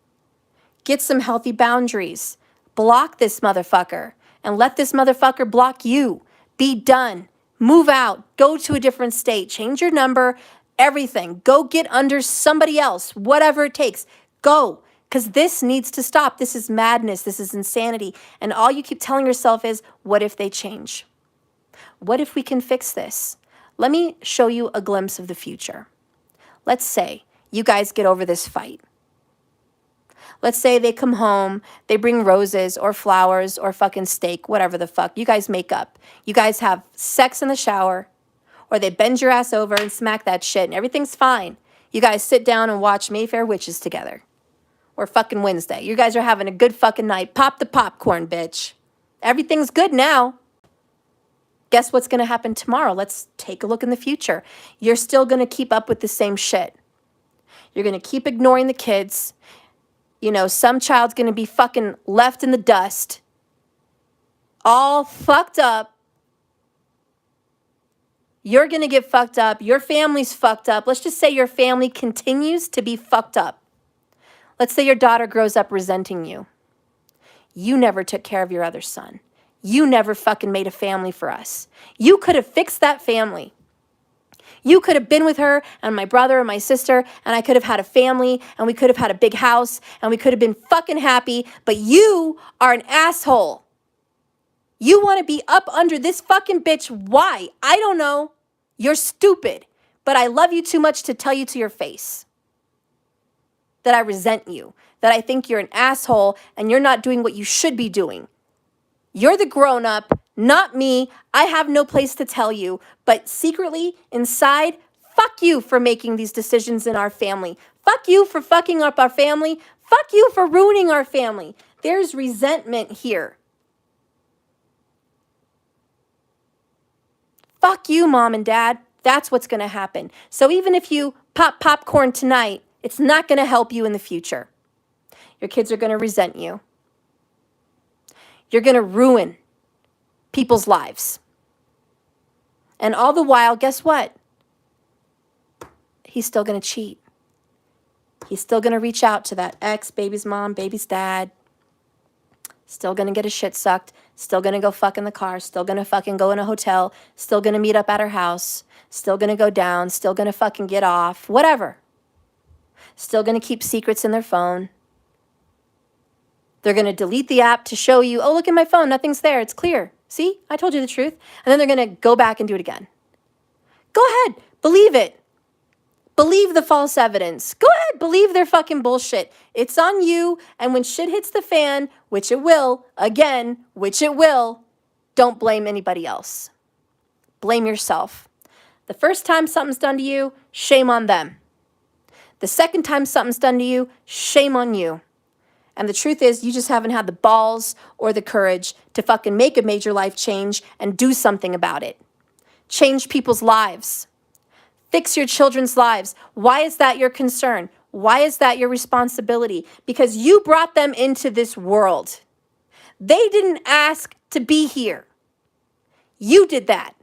Get some healthy boundaries. Block this motherfucker and let this motherfucker block you. Be done. Move out. Go to a different state. Change your number. Everything. Go get under somebody else. Whatever it takes. Go. Because this needs to stop. This is madness. This is insanity. And all you keep telling yourself is, what if they change? What if we can fix this? Let me show you a glimpse of the future. Let's say you guys get over this fight. Let's say they come home, they bring roses or flowers or fucking steak, whatever the fuck. You guys make up. You guys have sex in the shower, or they bend your ass over and smack that shit and everything's fine. You guys sit down and watch Mayfair Witches together. Or fucking Wednesday. You guys are having a good fucking night. Pop the popcorn, bitch. Everything's good now. Guess what's going to happen tomorrow? Let's take a look in the future. You're still going to keep up with the same shit. You're going to keep ignoring the kids. You know, some child's going to be fucking left in the dust. All fucked up. You're going to get fucked up. Your family's fucked up. Let's just say your family continues to be fucked up. Let's say your daughter grows up resenting you. You never took care of your other son. You never fucking made a family for us. You could have fixed that family. You could have been with her and my brother and my sister, and I could have had a family, and we could have had a big house, and we could have been fucking happy, but you are an asshole. You want to be up under this fucking bitch. Why? I don't know. You're stupid, but I love you too much to tell you to your face that I resent you, that I think you're an asshole and you're not doing what you should be doing. You're the grown-up, not me. I have no place to tell you. But secretly, inside, fuck you for making these decisions in our family. Fuck you for fucking up our family. Fuck you for ruining our family. There's resentment here. Fuck you, Mom and Dad. That's what's going to happen. So even if you pop popcorn tonight, it's not going to help you in the future. Your kids are going to resent you. You're going to ruin people's lives. And all the while, guess what? He's still going to cheat. He's still going to reach out to that ex, baby's mom, baby's dad. Still going to get his shit sucked. Still going to go fuck in the car. Still going to fucking go in a hotel. Still going to meet up at her house. Still going to go down. Still going to fucking get off. Whatever. Still going to keep secrets in their phone. They're going to delete the app to show you, oh, look at my phone. Nothing's there. It's clear. See? I told you the truth. And then they're going to go back and do it again. Go ahead. Believe it. Believe the false evidence. Go ahead. Believe their fucking bullshit. It's on you. And when shit hits the fan, which it will, again, which it will, don't blame anybody else. Blame yourself. The first time something's done to you, shame on them. The second time something's done to you, shame on you. And the truth is, you just haven't had the balls or the courage to fucking make a major life change and do something about it. Change people's lives. Fix your children's lives. Why is that your concern? Why is that your responsibility? Because you brought them into this world. They didn't ask to be here. You did that.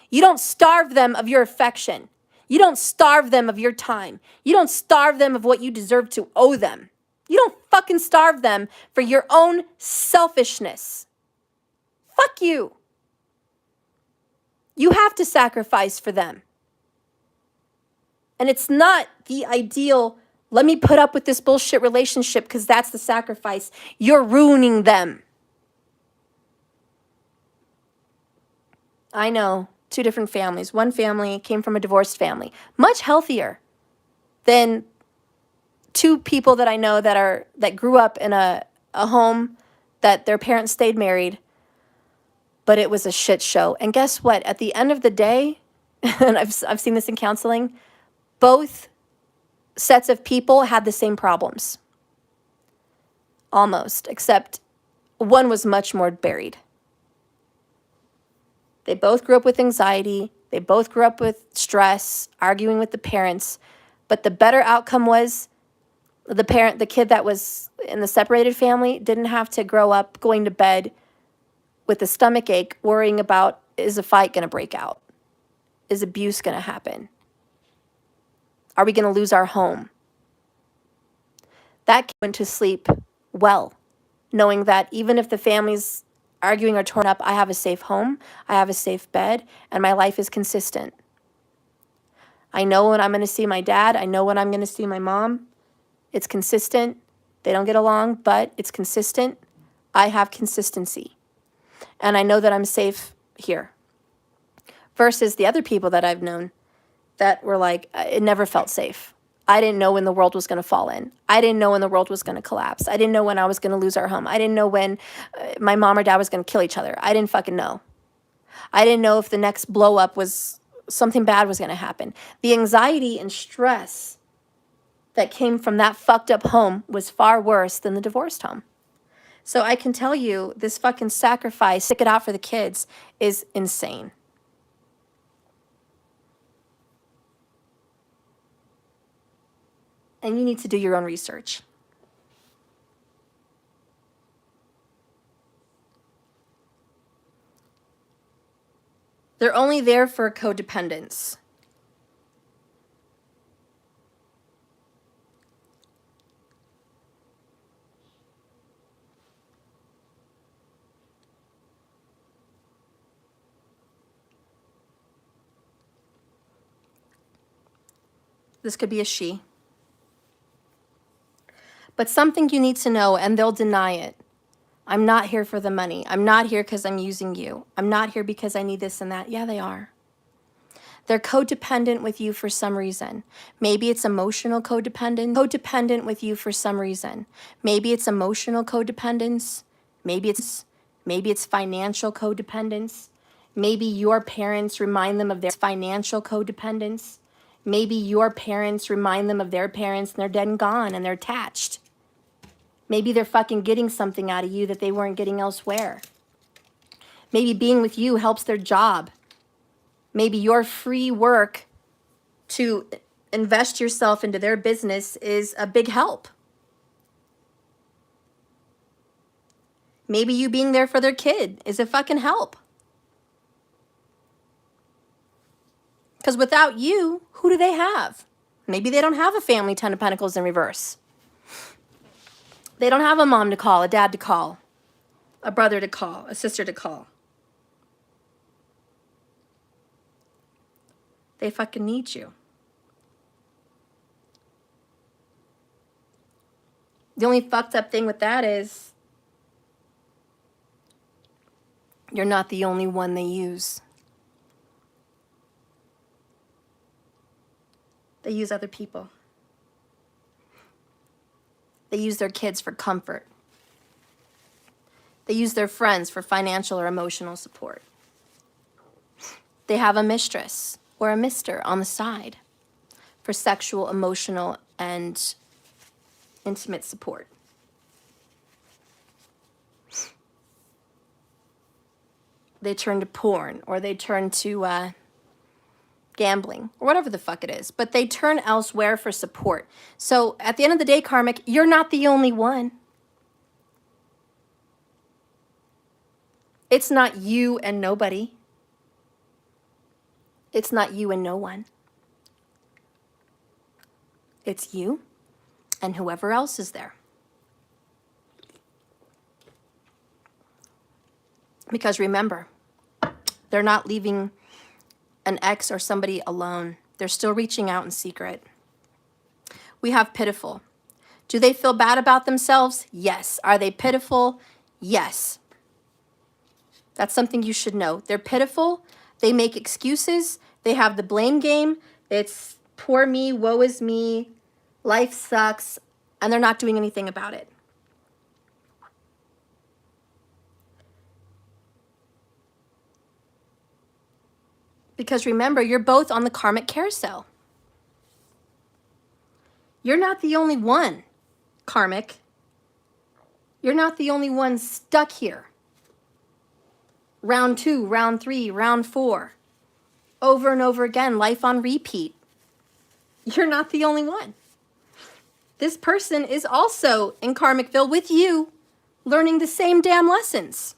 You don't starve them of your affection. You don't starve them of your time. You don't starve them of what you deserve to owe them. You don't fucking starve them for your own selfishness. Fuck you. You have to sacrifice for them. And it's not the ideal, let me put up with this bullshit relationship because that's the sacrifice. You're ruining them. I know, 2 different families. One family came from a divorced family, much healthier than 2 people that I know that grew up in a home that their parents stayed married, but it was a shit show. And guess what? At the end of the day, and I've seen this in counseling, both sets of people had the same problems. Almost, except one was much more buried. They both grew up with anxiety. They both grew up with stress, arguing with the parents. But the better outcome was the kid that was in the separated family didn't have to grow up going to bed with a stomach ache, worrying about, is a fight going to break out? Is abuse going to happen? Are we going to lose our home? That kid went to sleep well, knowing that even if the family's arguing or torn up, I have a safe home, I have a safe bed, and my life is consistent. I know when I'm going to see my dad. I know when I'm going to see my mom. It's consistent. They don't get along, but it's consistent. I have consistency. And I know that I'm safe here. Versus the other people that I've known that were like, it never felt safe. I didn't know when the world was going to fall in. I didn't know when the world was going to collapse. I didn't know when I was going to lose our home. I didn't know when my mom or dad was going to kill each other. I didn't fucking know. I didn't know if the next blow up was something bad was going to happen. The anxiety and stress that came from that fucked up home was far worse than the divorced home. So I can tell you, this fucking sacrifice, stick it out for the kids, is insane. And you need to do your own research. They're only there for codependence. This could be a she. But something you need to know, and they'll deny it. I'm not here for the money. I'm not here because I'm using you. I'm not here because I need this and that. Yeah, they are. They're codependent with you for some reason. Maybe it's emotional codependence. Codependent with you for some reason. Maybe it's emotional codependence. Maybe it's financial codependence. Maybe your parents remind them of their financial codependence. Maybe your parents remind them of their parents and they're dead and gone and they're attached. Maybe they're fucking getting something out of you that they weren't getting elsewhere. Maybe being with you helps their job. Maybe your free work to invest yourself into their business is a big help. Maybe you being there for their kid is a fucking help. Because without you, who do they have? Maybe they don't have a family 10 of Pentacles in reverse. They don't have a mom to call, a dad to call, a brother to call, a sister to call. They fucking need you. The only fucked up thing with that is you're not the only one they use. They use other people. They use their kids for comfort. They use their friends for financial or emotional support. They have a mistress or a mister on the side for sexual, emotional, and intimate support. They turn to porn or they turn to gambling or whatever the fuck it is, but they turn elsewhere for support. So at the end of the day, Karmic, you're not the only one. It's not you and nobody. It's not you and no one. It's you and whoever else is there. Because remember, they're not leaving an ex or somebody alone. They're still reaching out in secret. We have pitiful. Do they feel bad about themselves? Yes. Are they pitiful? Yes. That's something you should know. They're pitiful. They make excuses. They have the blame game. It's poor me, woe is me, life sucks, and they're not doing anything about it. Because remember, you're both on the karmic carousel. You're not the only one, karmic. You're not the only one stuck here. Round 2, round 3, round 4. Over and over again, life on repeat. You're not the only one. This person is also in Karmicville with you, learning the same damn lessons.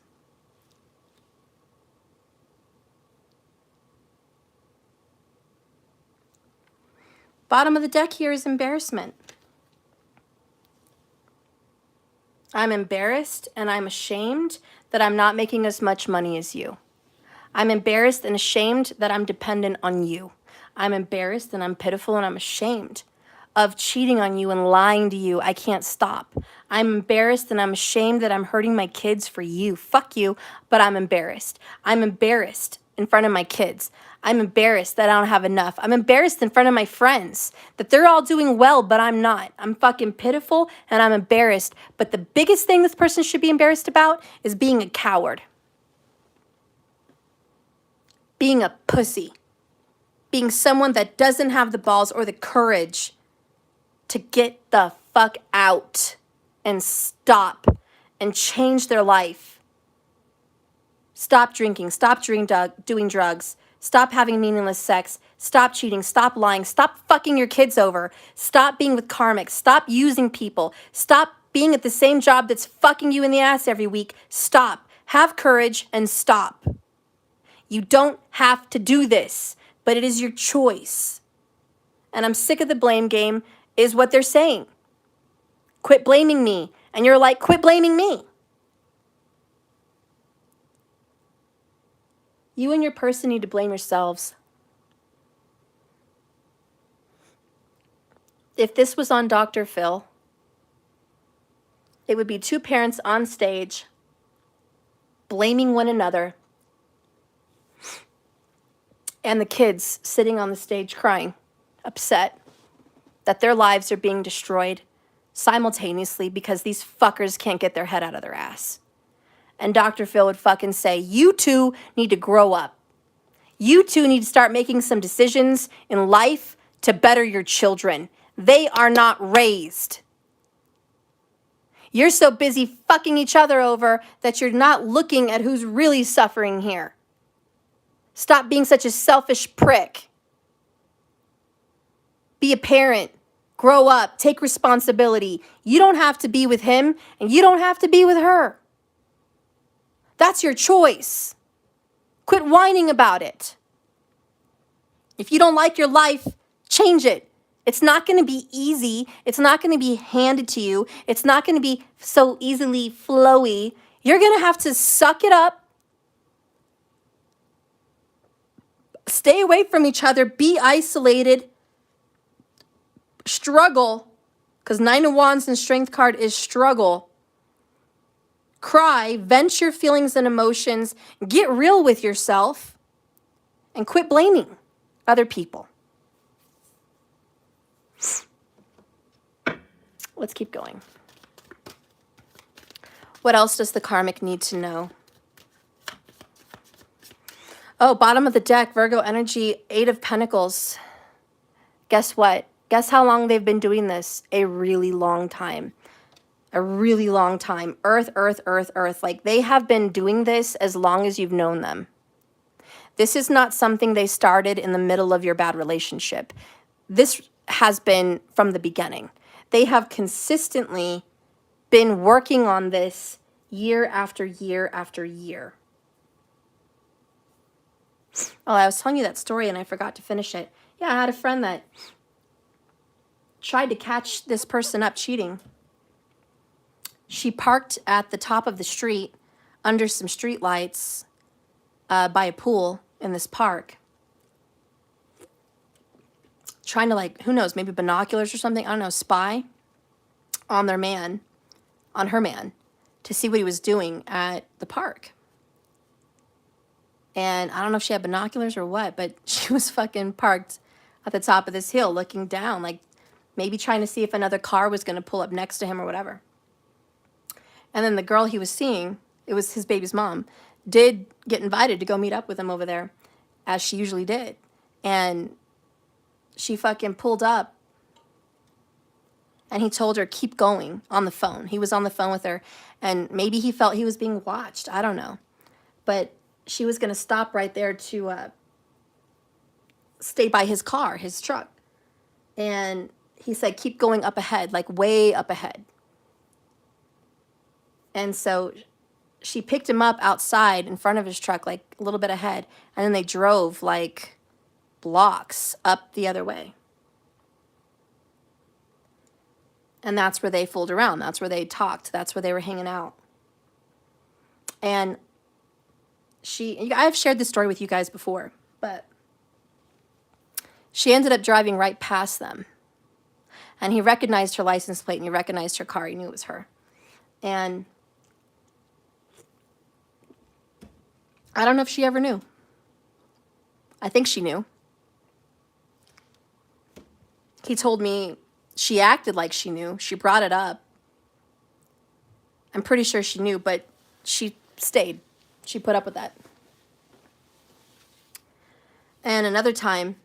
Bottom of the deck here is embarrassment. I'm embarrassed and I'm ashamed that I'm not making as much money as you. I'm embarrassed and ashamed that I'm dependent on you. I'm embarrassed and I'm pitiful and I'm ashamed of cheating on you and lying to you. I can't stop. I'm embarrassed and I'm ashamed that I'm hurting my kids for you. Fuck you, but I'm embarrassed. I'm embarrassed in front of my kids. I'm embarrassed that I don't have enough. I'm embarrassed in front of my friends that they're all doing well, but I'm not. I'm fucking pitiful and I'm embarrassed. But the biggest thing this person should be embarrassed about is being a coward. Being a pussy. Being someone that doesn't have the balls or the courage to get the fuck out and stop and change their life. Stop drinking, stop doing drugs, stop having meaningless sex, stop cheating, stop lying, stop fucking your kids over, stop being with karmics, stop using people, stop being at the same job that's fucking you in the ass every week. Stop. Have courage and stop. You don't have to do this, but it is your choice. And I'm sick of the blame game, is what they're saying. Quit blaming me. And you're like, quit blaming me. You and your person need to blame yourselves. If this was on Dr. Phil, it would be two parents on stage blaming one another and the kids sitting on the stage crying, upset that their lives are being destroyed simultaneously because these fuckers can't get their head out of their ass. And Dr. Phil would fucking say, you two need to grow up. You two need to start making some decisions in life to better your children. They are not raised. You're so busy fucking each other over that you're not looking at who's really suffering here. Stop being such a selfish prick. Be a parent. Grow up. Take responsibility. You don't have to be with him, and you don't have to be with her. That's your choice. Quit whining about it. If you don't like your life, change it. It's not going to be easy. It's not going to be handed to you. It's not going to be so easily flowy. You're going to have to suck it up. Stay away from each other. Be isolated. Struggle. Because 9 of Wands and Strength card is struggle. Cry. Vent your feelings and emotions. Get real with yourself. And quit blaming other people. Let's keep going. What else does the karmic need to know? Oh, bottom of the deck, Virgo energy, 8 of Pentacles. Guess what? Guess how long they've been doing this? A really long time. A really long time. Earth, earth, earth, earth. Like they have been doing this as long as you've known them. This is not something they started in the middle of your bad relationship. This has been from the beginning. They have consistently been working on this year after year after year. Oh, I was telling you that story and I forgot to finish it. Yeah, I had a friend that tried to catch this person up cheating. She parked at the top of the street under some street lights by a pool in this park, trying to, like, who knows, maybe binoculars or something, I don't know, spy on their man, on her man, to see what he was doing at the park. And I don't know if she had binoculars or what, but she was fucking parked at the top of this hill looking down, like maybe trying to see if another car was going to pull up next to him or whatever. And then the girl he was seeing, it was his baby's mom, did get invited to go meet up with him over there, as she usually did. And she fucking pulled up, and he told her, keep going, on the phone. He was on the phone with her, and maybe he felt he was being watched. I don't know. But she was going to stop right there to stay by his car, his truck. And he said, keep going up ahead, like way up ahead. And so she picked him up outside in front of his truck, like a little bit ahead. And then they drove like blocks up the other way. And that's where they fooled around. That's where they talked. That's where they were hanging out. And I've shared this story with you guys before, but she ended up driving right past them. And he recognized her license plate, and he recognized her car. He knew it was her. And I don't know if she ever knew. I think she knew. He told me she acted like she knew. She brought it up. I'm pretty sure she knew, but she stayed. She put up with that. And another time,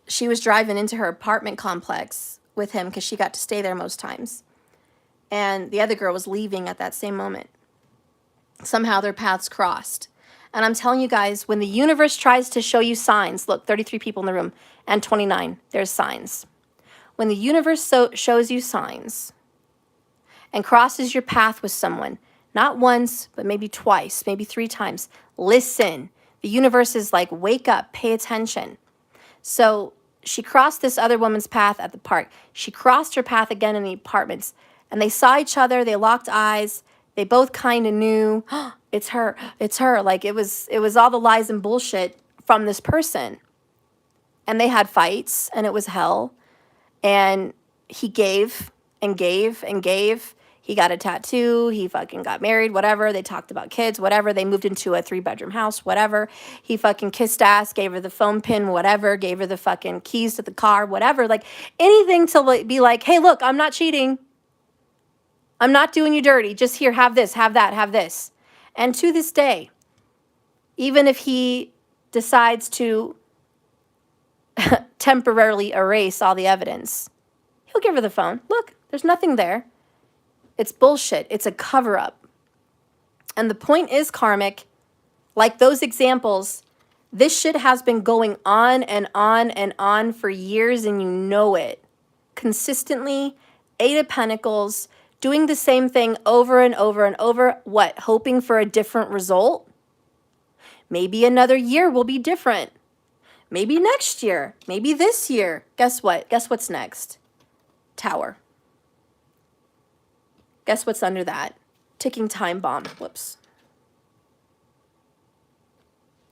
she was driving into her apartment complex with him because she got to stay there most times. And the other girl was leaving at that same moment. Somehow their paths crossed. And I'm telling you guys, when the universe tries to show you signs, look, 33 people in the room and 29, there's signs. When the universe shows you signs and crosses your path with someone, not once, but maybe twice, maybe 3 times, listen. The universe is like, wake up, pay attention. So she crossed this other woman's path at the park. She crossed her path again in the apartments. And they saw each other. They locked eyes. They both kind of knew, oh, it's her, it's her. Like it was all the lies and bullshit from this person. And they had fights, and it was hell. And he gave and gave and gave. He got a tattoo. He fucking got married, whatever. They talked about kids, whatever. They moved into a 3-bedroom house, whatever. He fucking kissed ass, gave her the phone pin, whatever. Gave her the fucking keys to the car, whatever. Like anything to be like, hey, look, I'm not cheating. I'm not doing you dirty. Just here, have this, have that, have this. And to this day, even if he decides to temporarily erase all the evidence, he'll give her the phone. Look, there's nothing there. It's bullshit. It's a cover-up. And the point is, Karmic, like those examples, this shit has been going on and on and on for years, and you know it. Consistently, 8 of Pentacles, doing the same thing over and over and over. What? Hoping for a different result? Maybe another year will be different. Maybe next year. Maybe this year. Guess what? Guess what's next? Tower. Guess what's under that? Ticking time bomb. Whoops.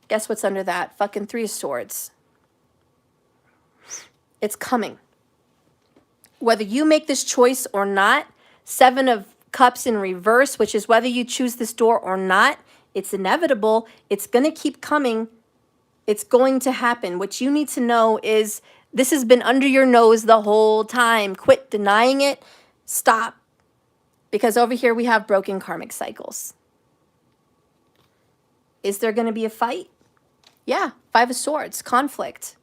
Guess what's under that? Fucking 3 of Swords. It's coming. Whether you make this choice or not, 7 of Cups in reverse, which is whether you choose this door or not, it's inevitable. It's going to keep coming. It's going to happen. What you need to know is this has been under your nose the whole time. Quit denying it. Stop. Because over here we have broken karmic cycles. Is there going to be a fight? Yeah, 5 of Swords, conflict.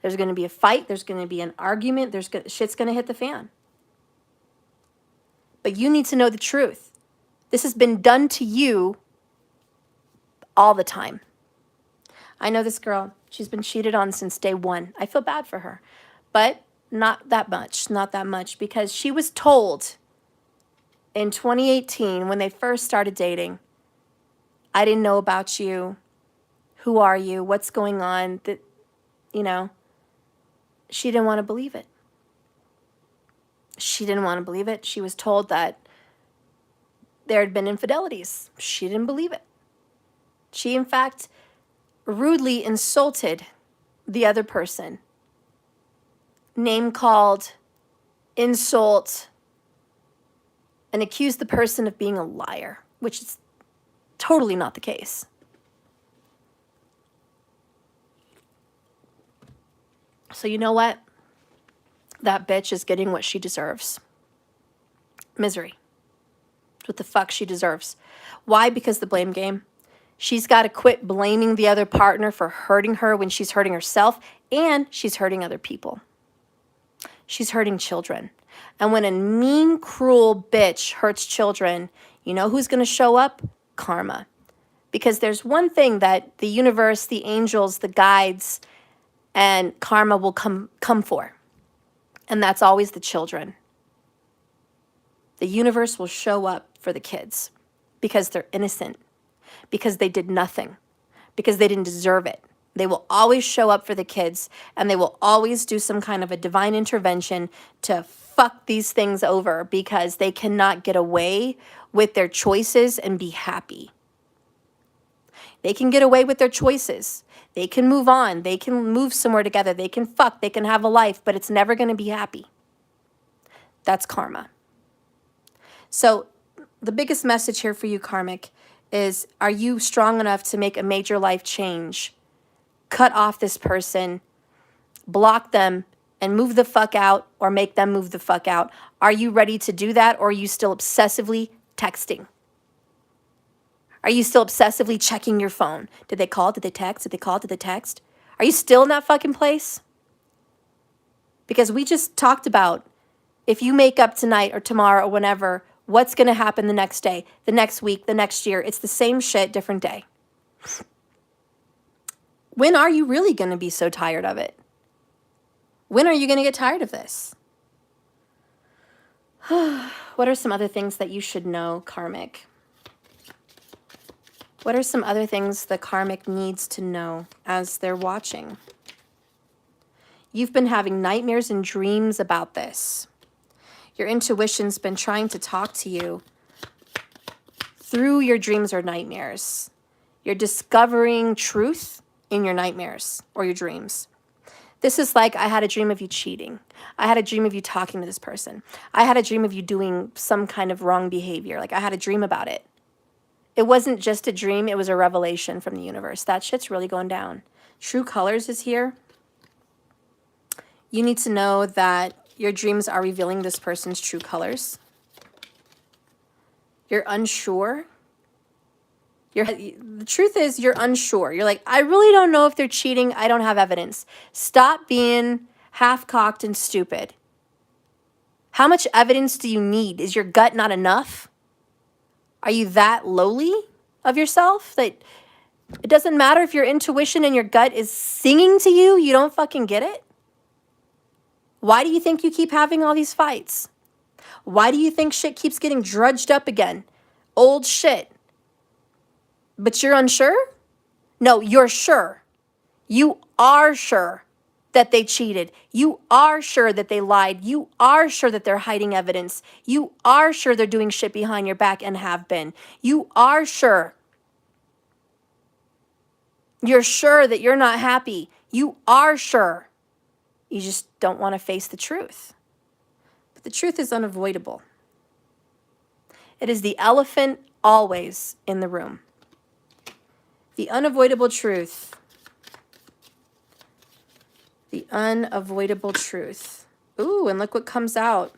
There's going to be a fight. There's going to be an argument. Shit's going to hit the fan. But you need to know the truth. This has been done to you all the time. I know this girl. She's been cheated on since day 1. I feel bad for her. But not that much. Not that much. Because she was told in 2018, when they first started dating, I didn't know about you. Who are you? What's going on? That, you know, she didn't want to believe it. She didn't want to believe it. She was told that there had been infidelities. She didn't believe it. She, in fact, rudely insulted the other person. Name called, insult, and accused the person of being a liar, which is totally not the case. So you know what? That bitch is getting what she deserves. Misery. What the fuck she deserves. Why? Because the blame game. She's got to quit blaming the other partner for hurting her when she's hurting herself, and she's hurting other people. She's hurting children. And when a mean, cruel bitch hurts children, you know who's going to show up? Karma. Because there's one thing that the universe, the angels, the guides, and karma will come for. And that's always the children. The universe will show up for the kids because they're innocent, because they did nothing, because they didn't deserve it. They will always show up for the kids, and they will always do some kind of a divine intervention to fuck these things over because they cannot get away with their choices and be happy. They can get away with their choices. They can move on. They can move somewhere together. They can fuck. They can have a life, but it's never going to be happy. That's karma. So the biggest message here for you, Karmic, is are you strong enough to make a major life change? Cut off this person, block them, and move the fuck out, or make them move the fuck out. Are you ready to do that, or are you still obsessively texting? Are you still obsessively checking your phone? Did they call? Did they text? Did they call? Did they text? Are you still in that fucking place? Because we just talked about if you make up tonight or tomorrow or whenever, what's going to happen the next day, the next week, the next year. It's the same shit, different day. When are you really going to be so tired of it? When are you going to get tired of this? What are some other things that you should know, Karmic? What are some other things the Karmic needs to know as they're watching? You've been having nightmares and dreams about this. Your intuition's been trying to talk to you through your dreams or nightmares. You're discovering truth in your nightmares or your dreams. This is like, I had a dream of you cheating. I had a dream of you talking to this person. I had a dream of you doing some kind of wrong behavior. Like, I had a dream about it. It wasn't just a dream. It was a revelation from the universe. That shit's really going down. True Colors is here. You need to know that your dreams are revealing this person's true colors. You're unsure. The truth is, you're unsure. You're like, I really don't know if they're cheating. I don't have evidence. Stop being half-cocked and stupid. How much evidence do you need? Is your gut not enough? Are you that lowly of yourself that it doesn't matter if your intuition and your gut is singing to you, you don't fucking get it? Why do you think you keep having all these fights? Why do you think shit keeps getting drudged up again? Old shit. But you're unsure? No, you're sure. You are sure that they cheated. You are sure that they lied. You are sure that they're hiding evidence. You are sure they're doing shit behind your back and have been. You are sure. You're sure that you're not happy. You are sure. You just don't want to face the truth. But the truth is unavoidable. It is the elephant always in the room. The unavoidable truth. The unavoidable truth. Ooh, and look what comes out.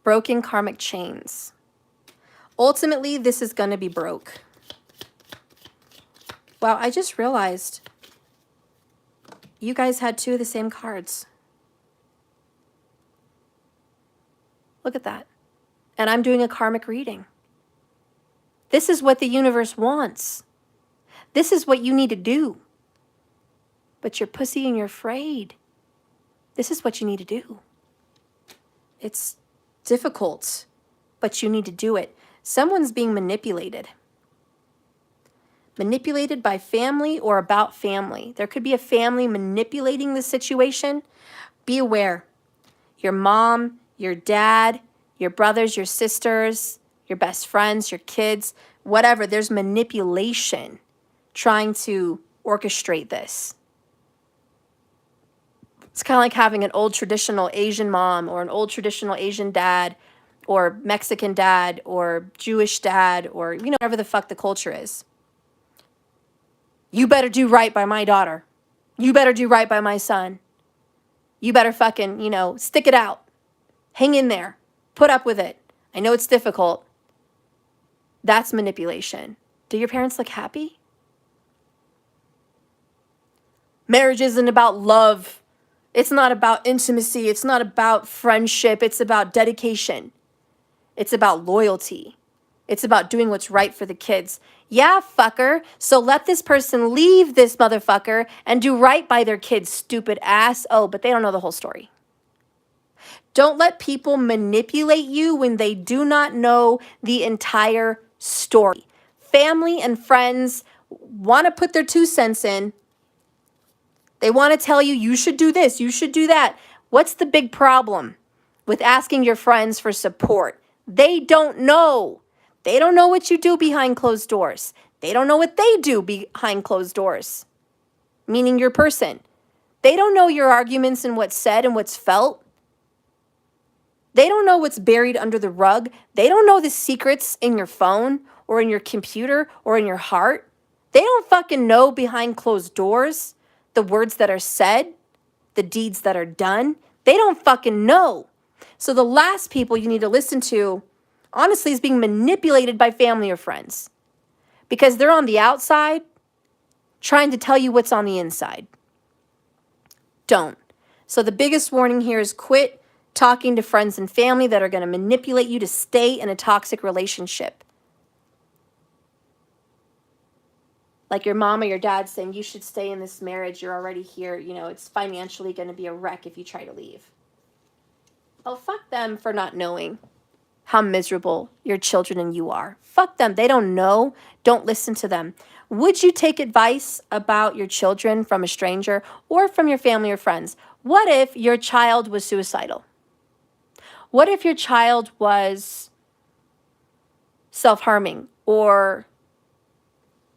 Broken karmic chains. Ultimately, this is going to be broke. Wow, I just realized you guys had two of the same cards. Look at that. And I'm doing a karmic reading. This is what the universe wants. This is what you need to do. But you're pussy and you're afraid. This is what you need to do. It's difficult, but you need to do it. Someone's being manipulated. Manipulated by family or about family. There could be a family manipulating the situation. Be aware. your mom, your dad, your brothers, your sisters, your best friends, your kids, whatever. There's manipulation trying to orchestrate this. It's kind of like having an old traditional Asian mom or an old traditional Asian dad or Mexican dad or Jewish dad or, you know, whatever the fuck the culture is. You better do right by my daughter. You better do right by my son. You better fucking, you know, stick it out. Hang in there. Put up with it. I know it's difficult. That's manipulation. Do your parents look happy? Marriage isn't about love. It's not about intimacy. It's not about friendship. It's about dedication. It's about loyalty. It's about doing what's right for the kids. Yeah, fucker. So let this person leave this motherfucker and do right by their kids, stupid ass. Oh, but they don't know the whole story. Don't let people manipulate you when they do not know the entire story. Family and friends want to put their 2 cents in. They want to tell you, you should do this, you should do that. What's the big problem with asking your friends for support? They don't know. They don't know what you do behind closed doors. They don't know what they do behind closed doors, meaning your person. They don't know your arguments and what's said and what's felt. They don't know what's buried under the rug. They don't know the secrets in your phone or in your computer or in your heart. They don't fucking know behind closed doors the words that are said, the deeds that are done. They don't fucking know. So the last people you need to listen to, honestly, is being manipulated by family or friends because they're on the outside trying to tell you what's on the inside. Don't. So the biggest warning here is quit talking to friends and family that are going to manipulate you to stay in a toxic relationship. Like your mom or your dad saying, you should stay in this marriage. You're already here. You know, it's financially going to be a wreck if you try to leave. Oh, fuck them for not knowing how miserable your children and you are. Fuck them. They don't know. Don't listen to them. Would you take advice about your children from a stranger or from your family or friends? What if your child was suicidal? What if your child was self-harming or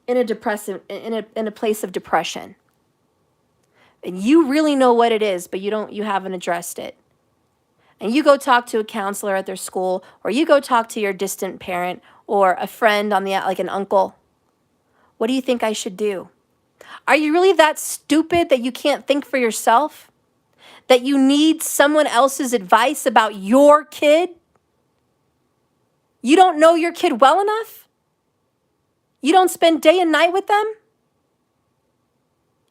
in a place of depression? And you really know what it is, but you haven't addressed it. And you go talk to a counselor at their school, or you go talk to your distant parent or a friend on the, like an uncle. What do you think I should do? Are you really that stupid that you can't think for yourself? That you need someone else's advice about your kid? You don't know your kid well enough? You don't spend day and night with them?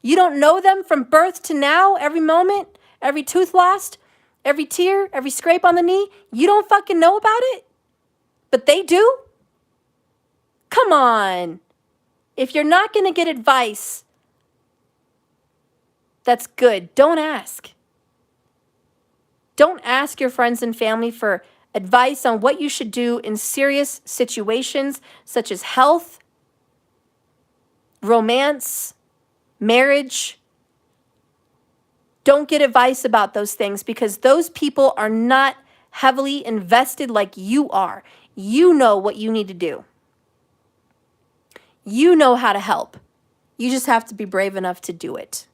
You don't know them from birth to now, every moment, every tooth lost, every tear, every scrape on the knee? You don't fucking know about it? But they do? Come on. If you're not going to get advice that's good, don't ask. Don't ask your friends and family for advice on what you should do in serious situations such as health, romance, marriage. Don't get advice about those things because those people are not heavily invested like you are. You know what you need to do. You know how to help. You just have to be brave enough to do it.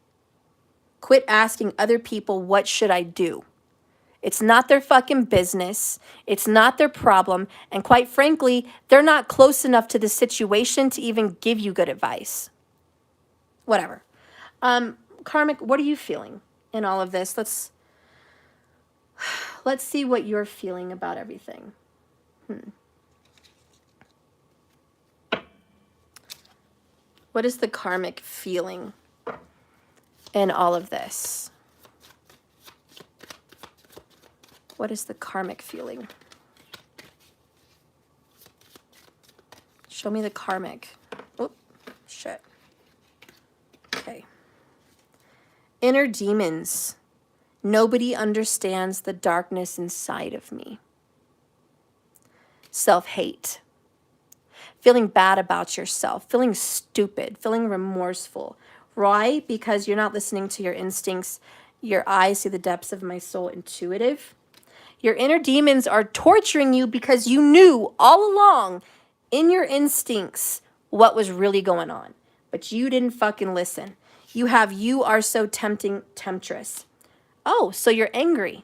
Quit asking other people, what should I do? It's not their fucking business. It's not their problem. And quite frankly, they're not close enough to the situation to even give you good advice. Whatever. Karmic, what are you feeling in all of this? Let's see what you're feeling about everything. What is the karmic feeling in all of this? What is the karmic feeling? Show me the karmic. Oh, shit. Okay. Inner demons. Nobody understands the darkness inside of me. Self-hate. Feeling bad about yourself. Feeling stupid. Feeling remorseful. Why? Because you're not listening to your instincts. Your eyes see the depths of my soul, intuitive. Your inner demons are torturing you because you knew all along in your instincts what was really going on. But you didn't fucking listen. You have, you are so tempting, temptress. Oh, so you're angry.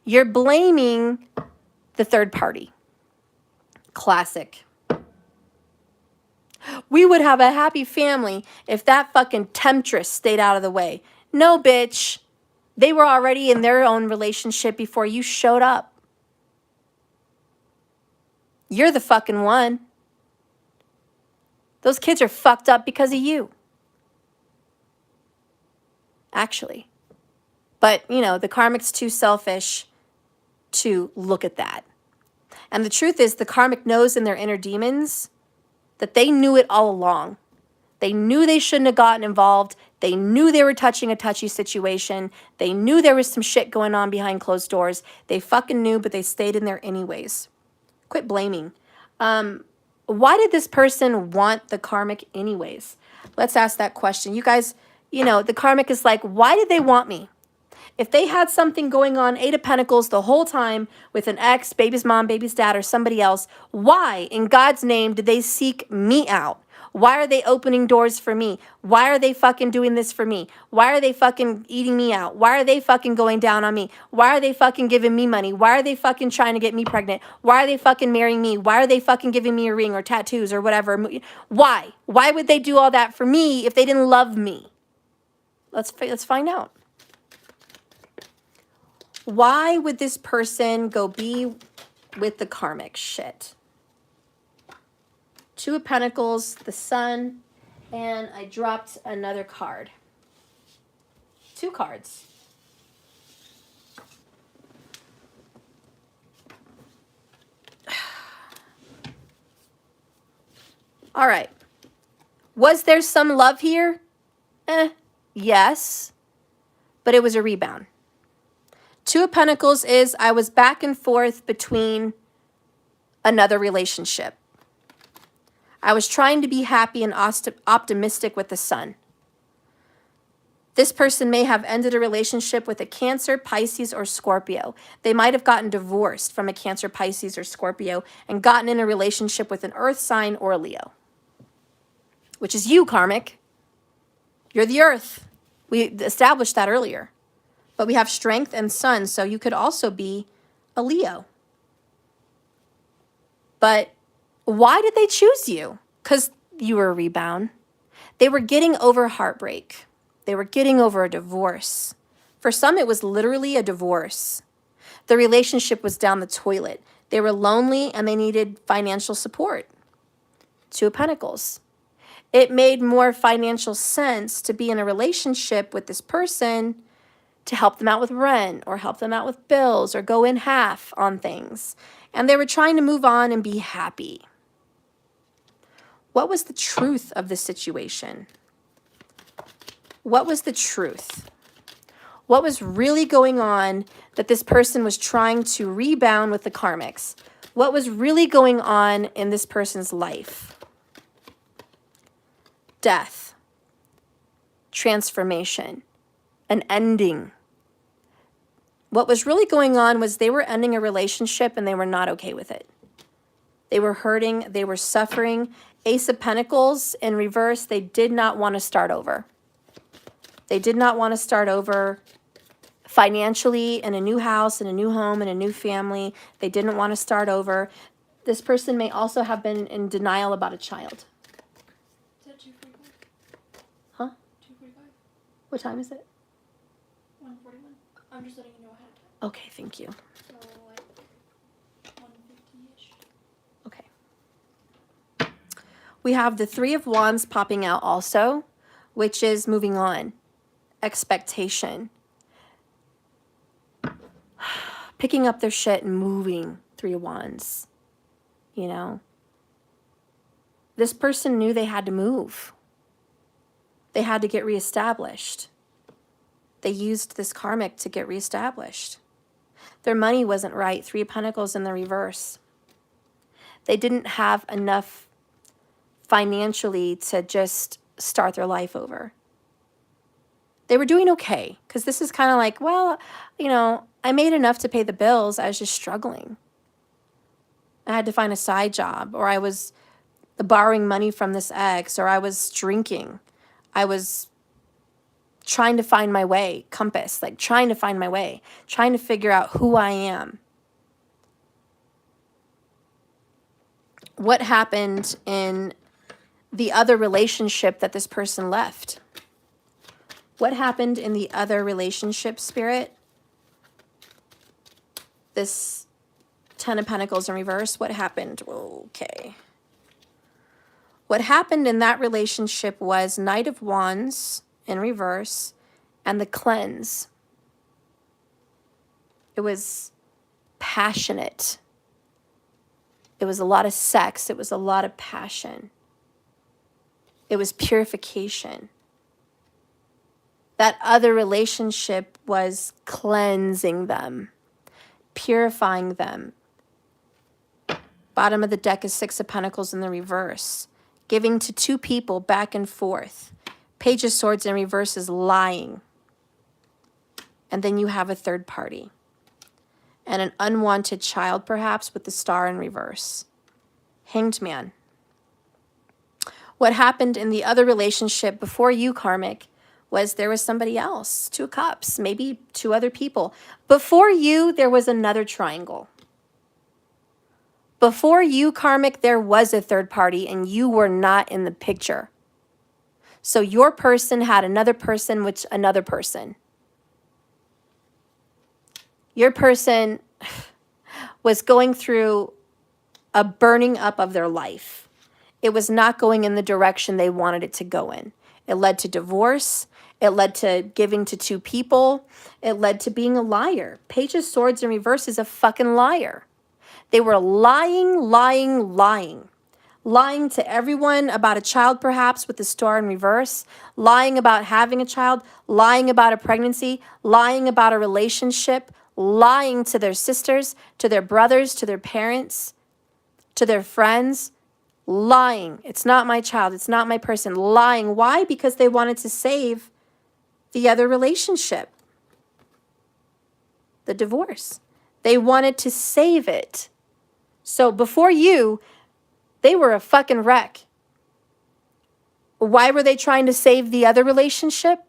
You're blaming the third party. Classic. We would have a happy family if that fucking temptress stayed out of the way. No, bitch. They were already in their own relationship before you showed up. You're the fucking one. Those kids are fucked up because of you. Actually. But, you know, the karmic's too selfish to look at that. And the truth is, the karmic knows in their inner demons that they knew it all along. They knew they shouldn't have gotten involved. They knew they were touching a touchy situation. They knew there was some shit going on behind closed doors. They fucking knew, but they stayed in there anyways. Quit blaming. Why did this person want the karmic anyways? Let's ask that question. You guys, you know, the karmic is like, why did they want me? If they had something going on, 8 of Pentacles the whole time with an ex, baby's mom, baby's dad, or somebody else, why in God's name did they seek me out? Why are they opening doors for me? Why are they fucking doing this for me? Why are they fucking eating me out? Why are they fucking going down on me? Why are they fucking giving me money? Why are they fucking trying to get me pregnant? Why are they fucking marrying me? Why are they fucking giving me a ring or tattoos or whatever? Why? Why would they do all that for me if they didn't love me? Let's find out. Why would this person go be with the karmic? Shit. 2 of Pentacles, the Sun, and I dropped another card. 2 cards. All right. Was there some love here? Yes. But it was a rebound. 2 of Pentacles is I was back and forth between another relationship. I was trying to be happy and optimistic with the Sun. This person may have ended a relationship with a Cancer, Pisces, or Scorpio. They might have gotten divorced from a Cancer, Pisces, or Scorpio and gotten in a relationship with an Earth sign or a Leo, which is you, karmic. You're the Earth. We established that earlier. But we have strength and Sun, so you could also be a Leo. But why did they choose you? Because you were a rebound. They were getting over heartbreak. They were getting over a divorce. For some, it was literally a divorce. The relationship was down the toilet. They were lonely and they needed financial support. 2 of Pentacles. It made more financial sense to be in a relationship with this person to help them out with rent or help them out with bills or go in half on things. And they were trying to move on and be happy. What was the truth of the situation? What was the truth? What was really going on that this person was trying to rebound with the karmics? What was really going on in this person's life? Death, transformation, an ending. What was really going on was they were ending a relationship and they were not okay with it. They were hurting, they were suffering. Ace of Pentacles in reverse, they did not want to start over. They did not want to start over financially in a new house, in a new home, in a new family. They didn't want to start over. This person may also have been in denial about a child. Is that 2:45? Huh? 2:45? What time is it? 1:41. I'm just letting you know ahead of time. Okay, thank you. So like 1:50-ish. Okay. We have the 3 of Wands popping out also, which is moving on. Expectation. Picking up their shit and moving. 3 of Wands. You know? This person knew they had to move. They had to get reestablished. They used this karmic to get reestablished. Their money wasn't right. 3 of Pentacles in the reverse. They didn't have enough financially to just start their life over. They were doing okay, because this is kind of like, well, you know, I made enough to pay the bills. I was just struggling. I had to find a side job, or I was borrowing money from this ex, or I was drinking. I was trying to find my way, compass, like trying to find my way, trying to figure out who I am. What happened in the other relationship that this person left? What happened in the other relationship, Spirit? This 10 of Pentacles in reverse, what happened? Okay. What happened in that relationship was Knight of Wands in reverse and the cleanse. It was passionate. It was a lot of sex. It was a lot of passion. It was purification. That other relationship was cleansing them, purifying them. Bottom of the deck is 6 of Pentacles in the reverse. Giving to two people back and forth. Page of Swords in reverse is lying. And then you have a third party. And an unwanted child, perhaps, with the Star in reverse. Hanged Man. What happened in the other relationship before you, Karmic, was there was somebody else. 2 of Cups, maybe 2 other people. Before you, there was another triangle. Before you, Karmic, there was a third party and you were not in the picture. So your person had another person, which another person. Your person was going through a burning up of their life. It was not going in the direction they wanted it to go in. It led to divorce. It led to giving to 2 people. It led to being a liar. Page of Swords in reverse is a fucking liar. They were lying, lying, lying. Lying to everyone about a child, perhaps, with the Star in reverse. Lying about having a child. Lying about a pregnancy. Lying about a relationship. Lying to their sisters, to their brothers, to their parents, to their friends. Lying. It's not my child. It's not my person. Lying. Why? Because they wanted to save the other relationship. The divorce. They wanted to save it. So before you, they were a fucking wreck. Why were they trying to save the other relationship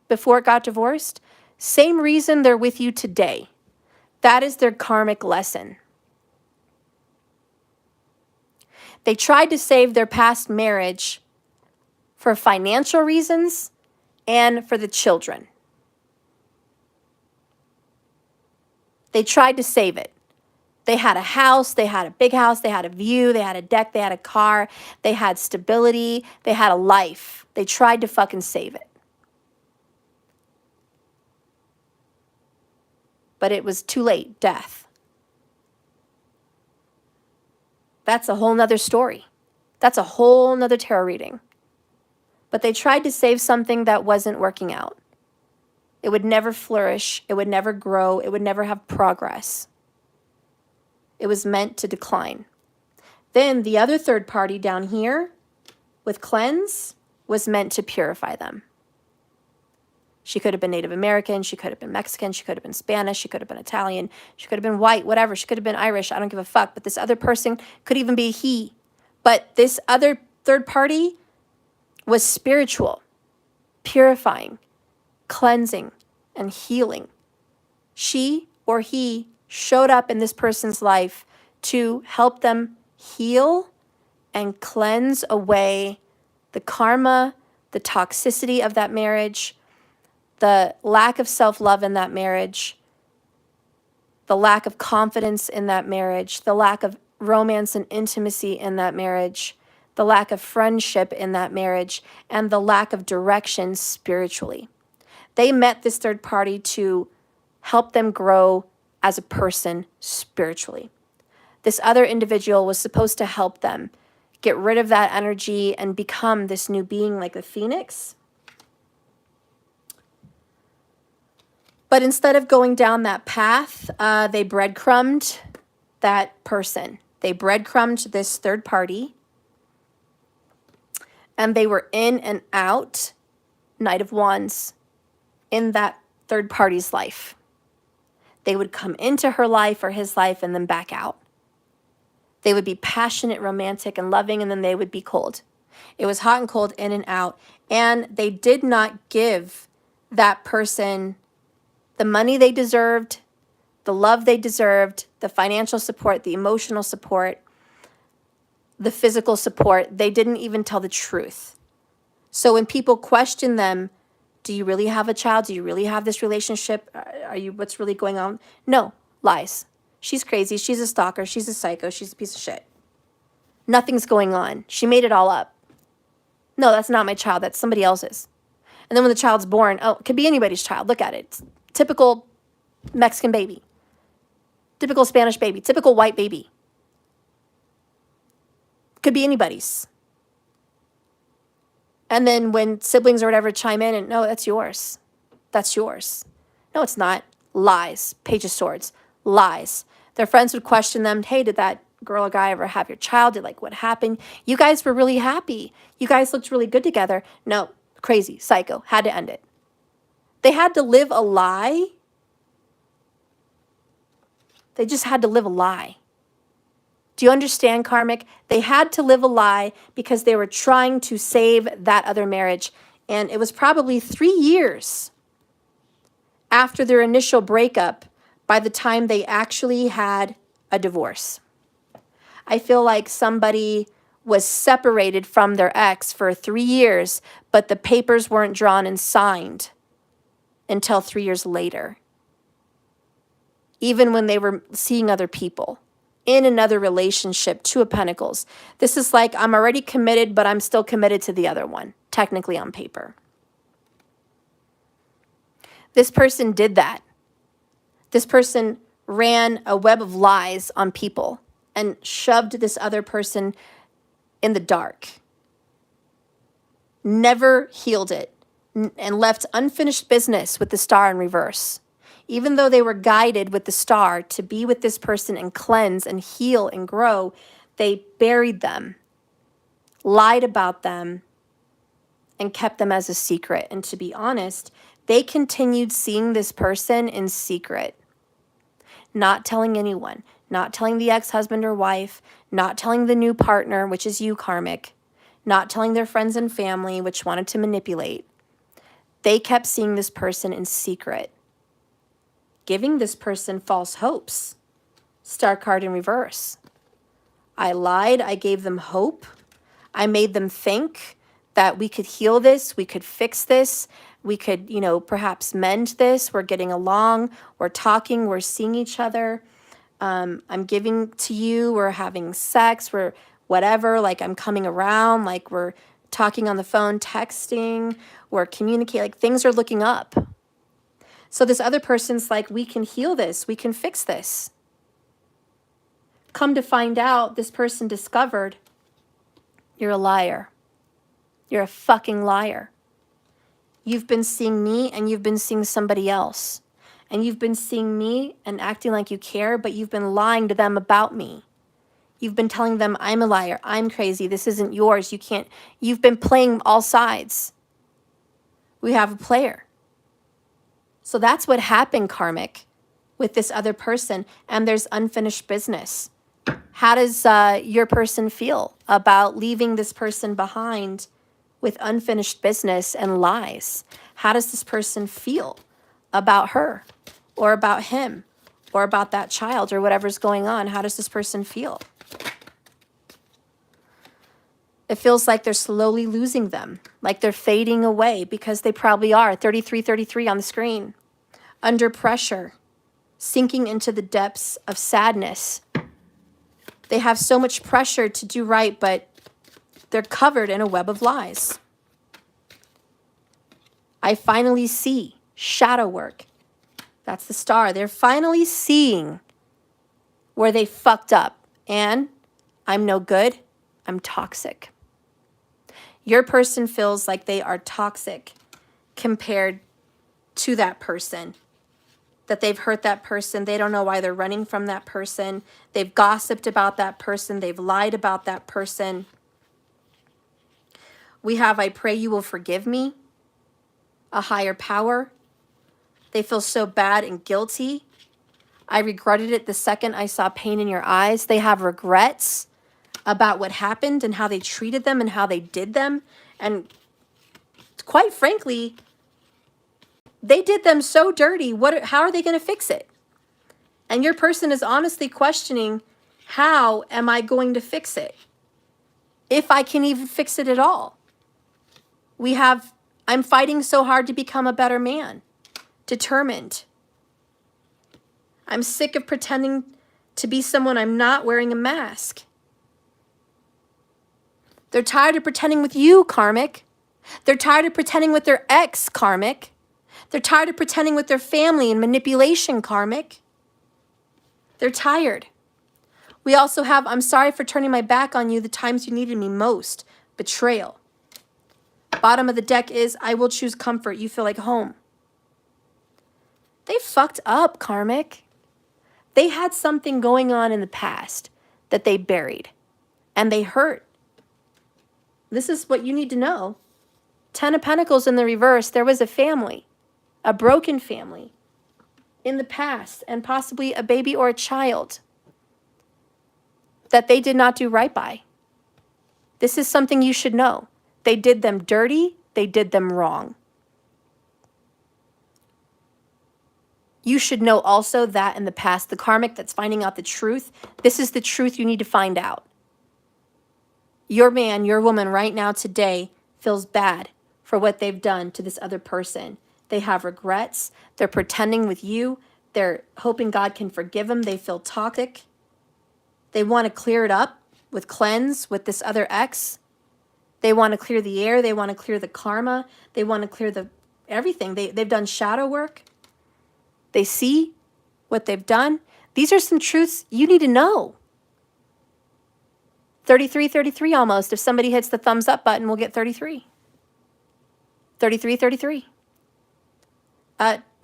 before it got divorced? Same reason they're with you today. That is their karmic lesson. They tried to save their past marriage for financial reasons and for the children. They tried to save it. They had a house, they had a big house, they had a view, they had a deck, they had a car, they had stability, they had a life. They tried to fucking save it. But it was too late, death. That's a whole nother story. That's a whole nother tarot reading. But they tried to save something that wasn't working out. It would never flourish, it would never grow, it would never have progress. It was meant to decline. Then the other third party down here with cleanse was meant to purify them. She could have been Native American, she could have been Mexican, she could have been Spanish, she could have been Italian, she could have been white, whatever. She could have been Irish, I don't give a fuck. But this other person could even be he. But this other third party was spiritual, purifying, cleansing, and healing. She or he showed up in this person's life to help them heal and cleanse away the karma, the toxicity of that marriage, the lack of self-love in that marriage, the lack of confidence in that marriage, the lack of romance and intimacy in that marriage, the lack of friendship in that marriage, and the lack of direction spiritually. They met this third party to help them grow as a person spiritually. This other individual was supposed to help them get rid of that energy and become this new being like a phoenix. But instead of going down that path, they breadcrumbed that person. They breadcrumbed this third party. And they were in and out. Knight of Wands. in that third party's life. They would come into her life or his life and then back out. They would be passionate, romantic, and loving, and then they would be cold. It was hot and cold, in and out. And they did not give that person the money they deserved, the love they deserved, the financial support, the emotional support, the physical support. They didn't even tell the truth. So when people question them, do you really have a child? Do you really have this relationship? What's really going on? No, lies. She's crazy. She's a stalker. She's a psycho. She's a piece of shit. Nothing's going on. She made it all up. No, that's not my child. That's somebody else's. And then when the child's born, oh, it could be anybody's child. Look at it. It's typical Mexican baby. Typical Spanish baby. Typical white baby. Could be anybody's. And then when siblings or whatever chime in and, no, that's yours. That's yours. No, it's not. Lies. Page of Swords. Lies. Their friends would question them. Hey, did that girl or guy ever have your child? Did what happened? You guys were really happy. You guys looked really good together. No, crazy, psycho. Had to end it. They had to live a lie. They just had to live a lie. Do you understand, Karmic? They had to live a lie because they were trying to save that other marriage. And it was probably 3 years after their initial breakup by the time they actually had a divorce. I feel like somebody was separated from their ex for 3 years, but the papers weren't drawn and signed until 3 years later. Even when they were seeing other people in another relationship, Two of Pentacles. This is like, I'm already committed, but I'm still committed to the other one, technically on paper. This person did that. This person ran a web of lies on people and shoved this other person in the dark. Never healed it and left unfinished business with the star in reverse. Even though they were guided with the star to be with this person and cleanse and heal and grow, they buried them, lied about them, and kept them as a secret. And to be honest, they continued seeing this person in secret, not telling anyone, not telling the ex-husband or wife, not telling the new partner, which is you, Karmic, not telling their friends and family, which wanted to manipulate. They kept seeing this person in secret, giving this person false hopes. Star card in reverse. I lied. I gave them hope. I made them think that we could heal this. We could fix this. We could, perhaps mend this. We're getting along. We're talking. We're seeing each other. I'm giving to you. We're having sex. We're whatever. Like I'm coming around. Like we're talking on the phone, texting. We're communicating. Like things are looking up. So this other person's like, we can heal this. We can fix this. Come to find out, this person discovered you're a liar. You're a fucking liar. You've been seeing me and you've been seeing somebody else. And you've been seeing me and acting like you care, but you've been lying to them about me. You've been telling them I'm a liar. I'm crazy. This isn't yours. You can't. You've been playing all sides. We have a player. So that's what happened, Karmic, with this other person, and there's unfinished business. How does your person feel about leaving this person behind with unfinished business and lies? How does this person feel about her or about him or about that child or whatever's going on? How does this person feel? It feels like they're slowly losing them, like they're fading away, because they probably are. 3333 on the screen. Under pressure, sinking into the depths of sadness. They have so much pressure to do right, but they're covered in a web of lies. I finally see shadow work. That's the star. They're finally seeing where they fucked up. And I'm no good. I'm toxic. Your person feels like they are toxic compared to that person. That they've hurt that person. They don't know why they're running from that person. They've gossiped about that person. They've lied about that person. We have, I pray you will forgive me. A higher power. They feel so bad and guilty. I regretted it the second I saw pain in your eyes. They have regrets about what happened and how they treated them and how they did them. And quite frankly, they did them so dirty. How are they going to fix it? And your person is honestly questioning, how am I going to fix it? If I can even fix it at all. I'm fighting so hard to become a better man. Determined. I'm sick of pretending to be someone I'm not, wearing a mask. They're tired of pretending with you, Karmic. They're tired of pretending with their ex, Karmic. They're tired of pretending with their family and manipulation, Karmic. They're tired. We also have, I'm sorry for turning my back on you the times you needed me most. Betrayal. Bottom of the deck is, I will choose comfort. You feel like home. They fucked up, Karmic. They had something going on in the past that they buried. And they hurt. This is what you need to know. 10 of Pentacles in the reverse. There was a family. A broken family. In the past. And possibly a baby or a child. That they did not do right by. This is something you should know. They did them dirty. They did them wrong. You should know also that in the past, the Karmic that's finding out the truth, this is the truth you need to find out. Your man, your woman right now today feels bad for what they've done to this other person. They have regrets. They're pretending with you. They're hoping God can forgive them. They feel toxic. They want to clear it up with cleanse with this other ex. They want to clear the air. They want to clear the karma. They want to clear the everything. They've done shadow work. They see what they've done. These are some truths you need to know. 33, 33 almost. If somebody hits the thumbs up button, we'll get 33. 33, 33.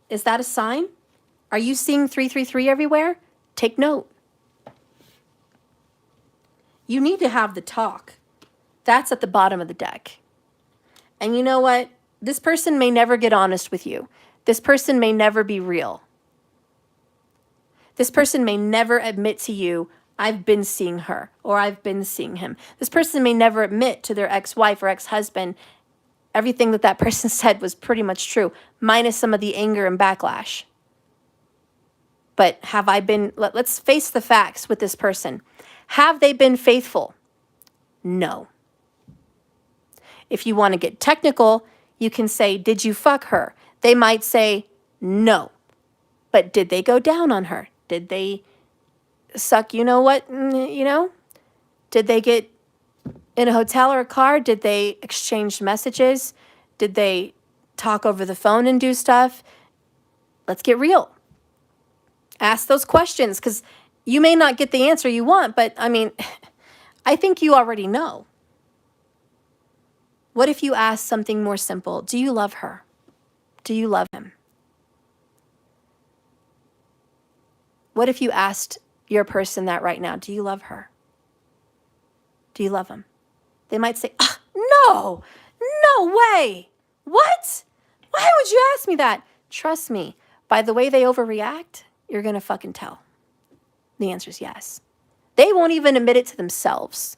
Is that a sign? Are you seeing 333 everywhere? Take note. You need to have the talk. That's at the bottom of the deck. And you know what? This person may never get honest with you. This person may never be real. This person may never admit to you, I've been seeing her or I've been seeing him. This person may never admit to their ex-wife or ex-husband everything that person said was pretty much true, minus some of the anger and backlash. But have I been, let's face the facts with this person. Have they been faithful? No. If you want to get technical, you can say, did you fuck her? They might say, no. But did they go down on her? Did they suck, you know what, you know? Did they get in a hotel or a car? Did they exchange messages? Did they talk over the phone and do stuff? Let's get real. Ask those questions, because you may not get the answer you want, but I mean, I think you already know. What if you ask something more simple? Do you love her? Do you love him? What if you asked your person that right now? Do you love her? Do you love him? They might say, no, no way. What? Why would you ask me that? Trust me, by the way they overreact, you're going to fucking tell. The answer is yes. They won't even admit it to themselves.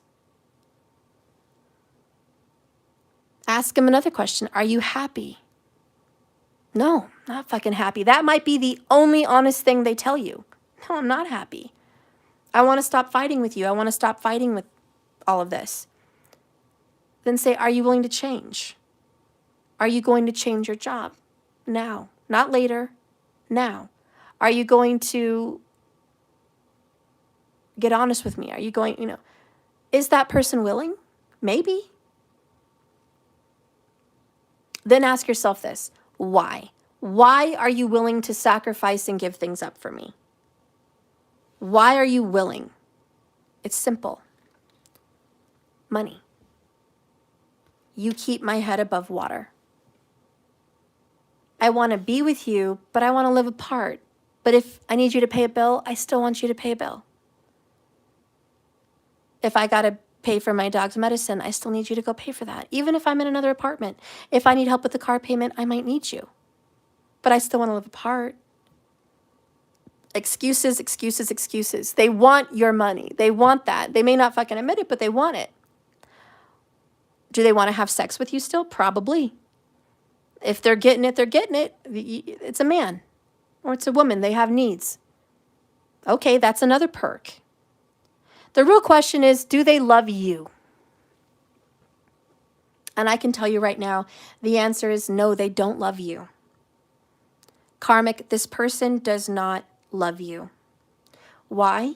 Ask them another question. Are you happy? No, not fucking happy. That might be the only honest thing they tell you. No, I'm not happy. I want to stop fighting with you. I want to stop fighting with all of this. Then say, are you willing to change? Are you going to change your job? Now, not later, now. Are you going to get honest with me? Are you going, is that person willing? Maybe. Then ask yourself this, why? Why are you willing to sacrifice and give things up for me? Why are you willing? It's simple. Money. You keep my head above water. I want to be with you, but I want to live apart. But if I need you to pay a bill, I still want you to pay a bill. If I got to pay for my dog's medicine, I still need you to go pay for that. Even if I'm in another apartment. If I need help with the car payment, I might need you. but I still want to live apart. Excuses, excuses, excuses. They want your money. They want that. They may not fucking admit it, but they want it. Do they want to have sex with you still? Probably. If they're getting it, they're getting it. It's a man or it's a woman. They have needs. Okay, that's another perk. The real question is, do they love you? And I can tell you right now, the answer is no, they don't love you. Karmic, this person does not love you. Why?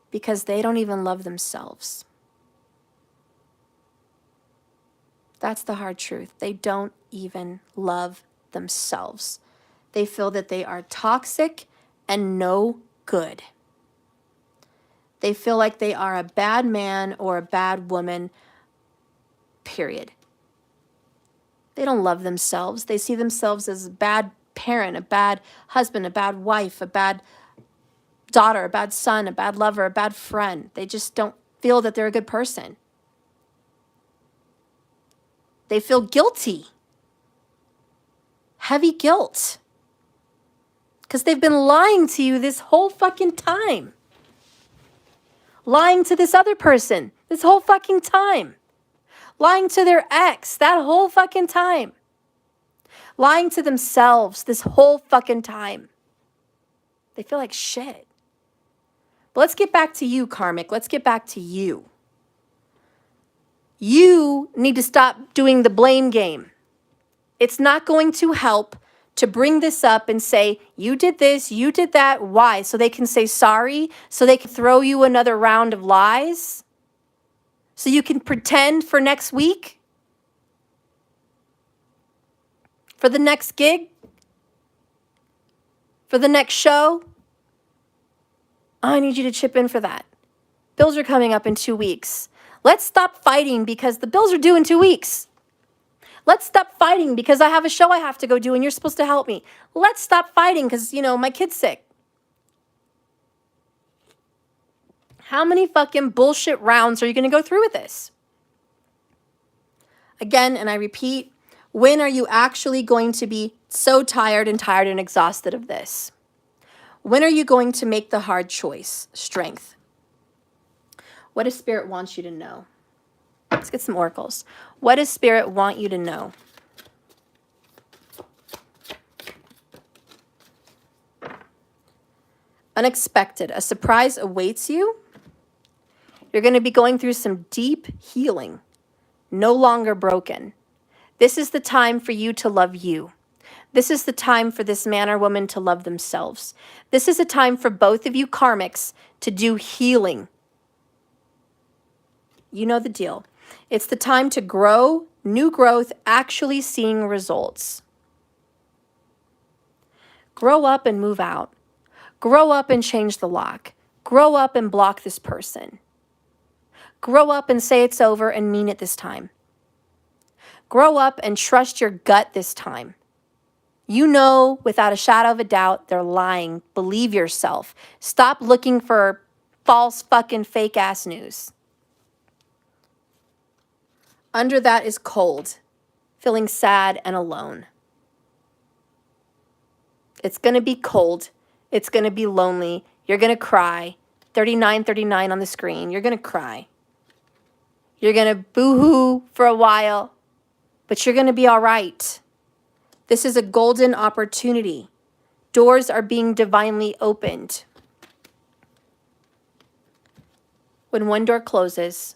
Because they don't even love themselves. That's the hard truth. They don't even love themselves. They feel that they are toxic and no good. They feel like they are a bad man or a bad woman, period. They don't love themselves. They see themselves as a bad parent, a bad husband, a bad wife, a bad daughter, a bad son, a bad lover, a bad friend. They just don't feel that they're a good person. They feel guilty. Heavy guilt. Because they've been lying to you this whole fucking time. Lying to this other person this whole fucking time. Lying to their ex that whole fucking time. Lying to themselves this whole fucking time. They feel like shit. But let's get back to you, Karmic. Let's get back to you. You need to stop doing the blame game. It's not going to help to bring this up and say, you did this, you did that. Why? So they can say sorry? So they can throw you another round of lies? So you can pretend for next week? For the next gig? For the next show? I need you to chip in for that. Bills are coming up in 2 weeks. Let's stop fighting because the bills are due in 2 weeks. Let's stop fighting because I have a show I have to go do and you're supposed to help me. Let's stop fighting because, my kid's sick. How many fucking bullshit rounds are you going to go through with this? Again, and I repeat, when are you actually going to be so tired and exhausted of this? When are you going to make the hard choice? Strength. What does Spirit want you to know? Let's get some oracles. What does Spirit want you to know? Unexpected. A surprise awaits you. You're going to be going through some deep healing. No longer broken. This is the time for you to love you. This is the time for this man or woman to love themselves. This is a time for both of you karmics to do healing. You know the deal. It's the time to grow, new growth, actually seeing results. Grow up and move out. Grow up and change the lock. Grow up and block this person. Grow up and say it's over and mean it this time. Grow up and trust your gut this time. You know, without a shadow of a doubt, they're lying. Believe yourself. Stop looking for false fucking fake ass news. Under that is cold, feeling sad and alone. It's going to be cold. It's going to be lonely. You're going to cry. 3939 on the screen. You're going to cry. You're going to boo-hoo for a while, but you're going to be all right. This is a golden opportunity. Doors are being divinely opened. When one door closes,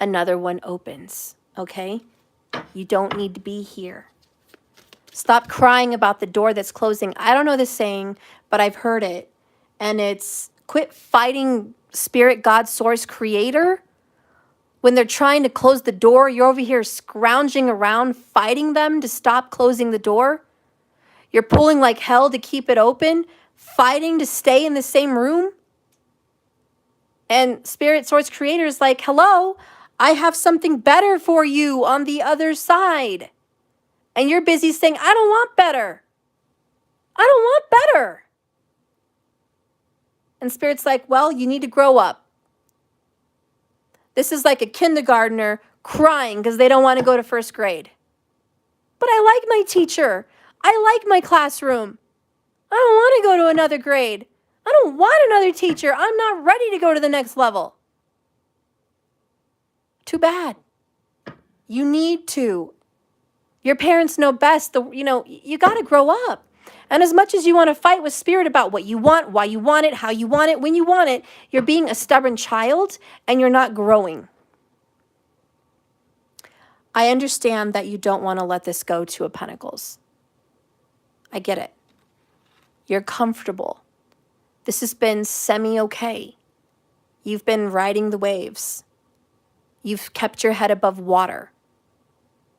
another one opens. Okay? You don't need to be here. Stop crying about the door that's closing. I don't know the saying, but I've heard it. And it's quit fighting Spirit, God, Source, Creator. When they're trying to close the door, you're over here scrounging around, fighting them to stop closing the door. You're pulling like hell to keep it open, fighting to stay in the same room. And Spirit, Source, Creator is like, hello, I have something better for you on the other side. And you're busy saying, I don't want better. I don't want better. And Spirit's like, well, you need to grow up. This is like a kindergartner crying because they don't want to go to first grade. But I like my teacher. I like my classroom. I don't want to go to another grade. I don't want another teacher. I'm not ready to go to the next level. Too bad. You need to. Your parents know best. You got to grow up. And as much as you want to fight with spirit about what you want, why you want it, how you want it, when you want it, you're being a stubborn child and you're not growing. I understand that you don't want to let this go to a Pentacles. I get it. You're comfortable. This has been semi-okay. You've been riding the waves. You've kept your head above water.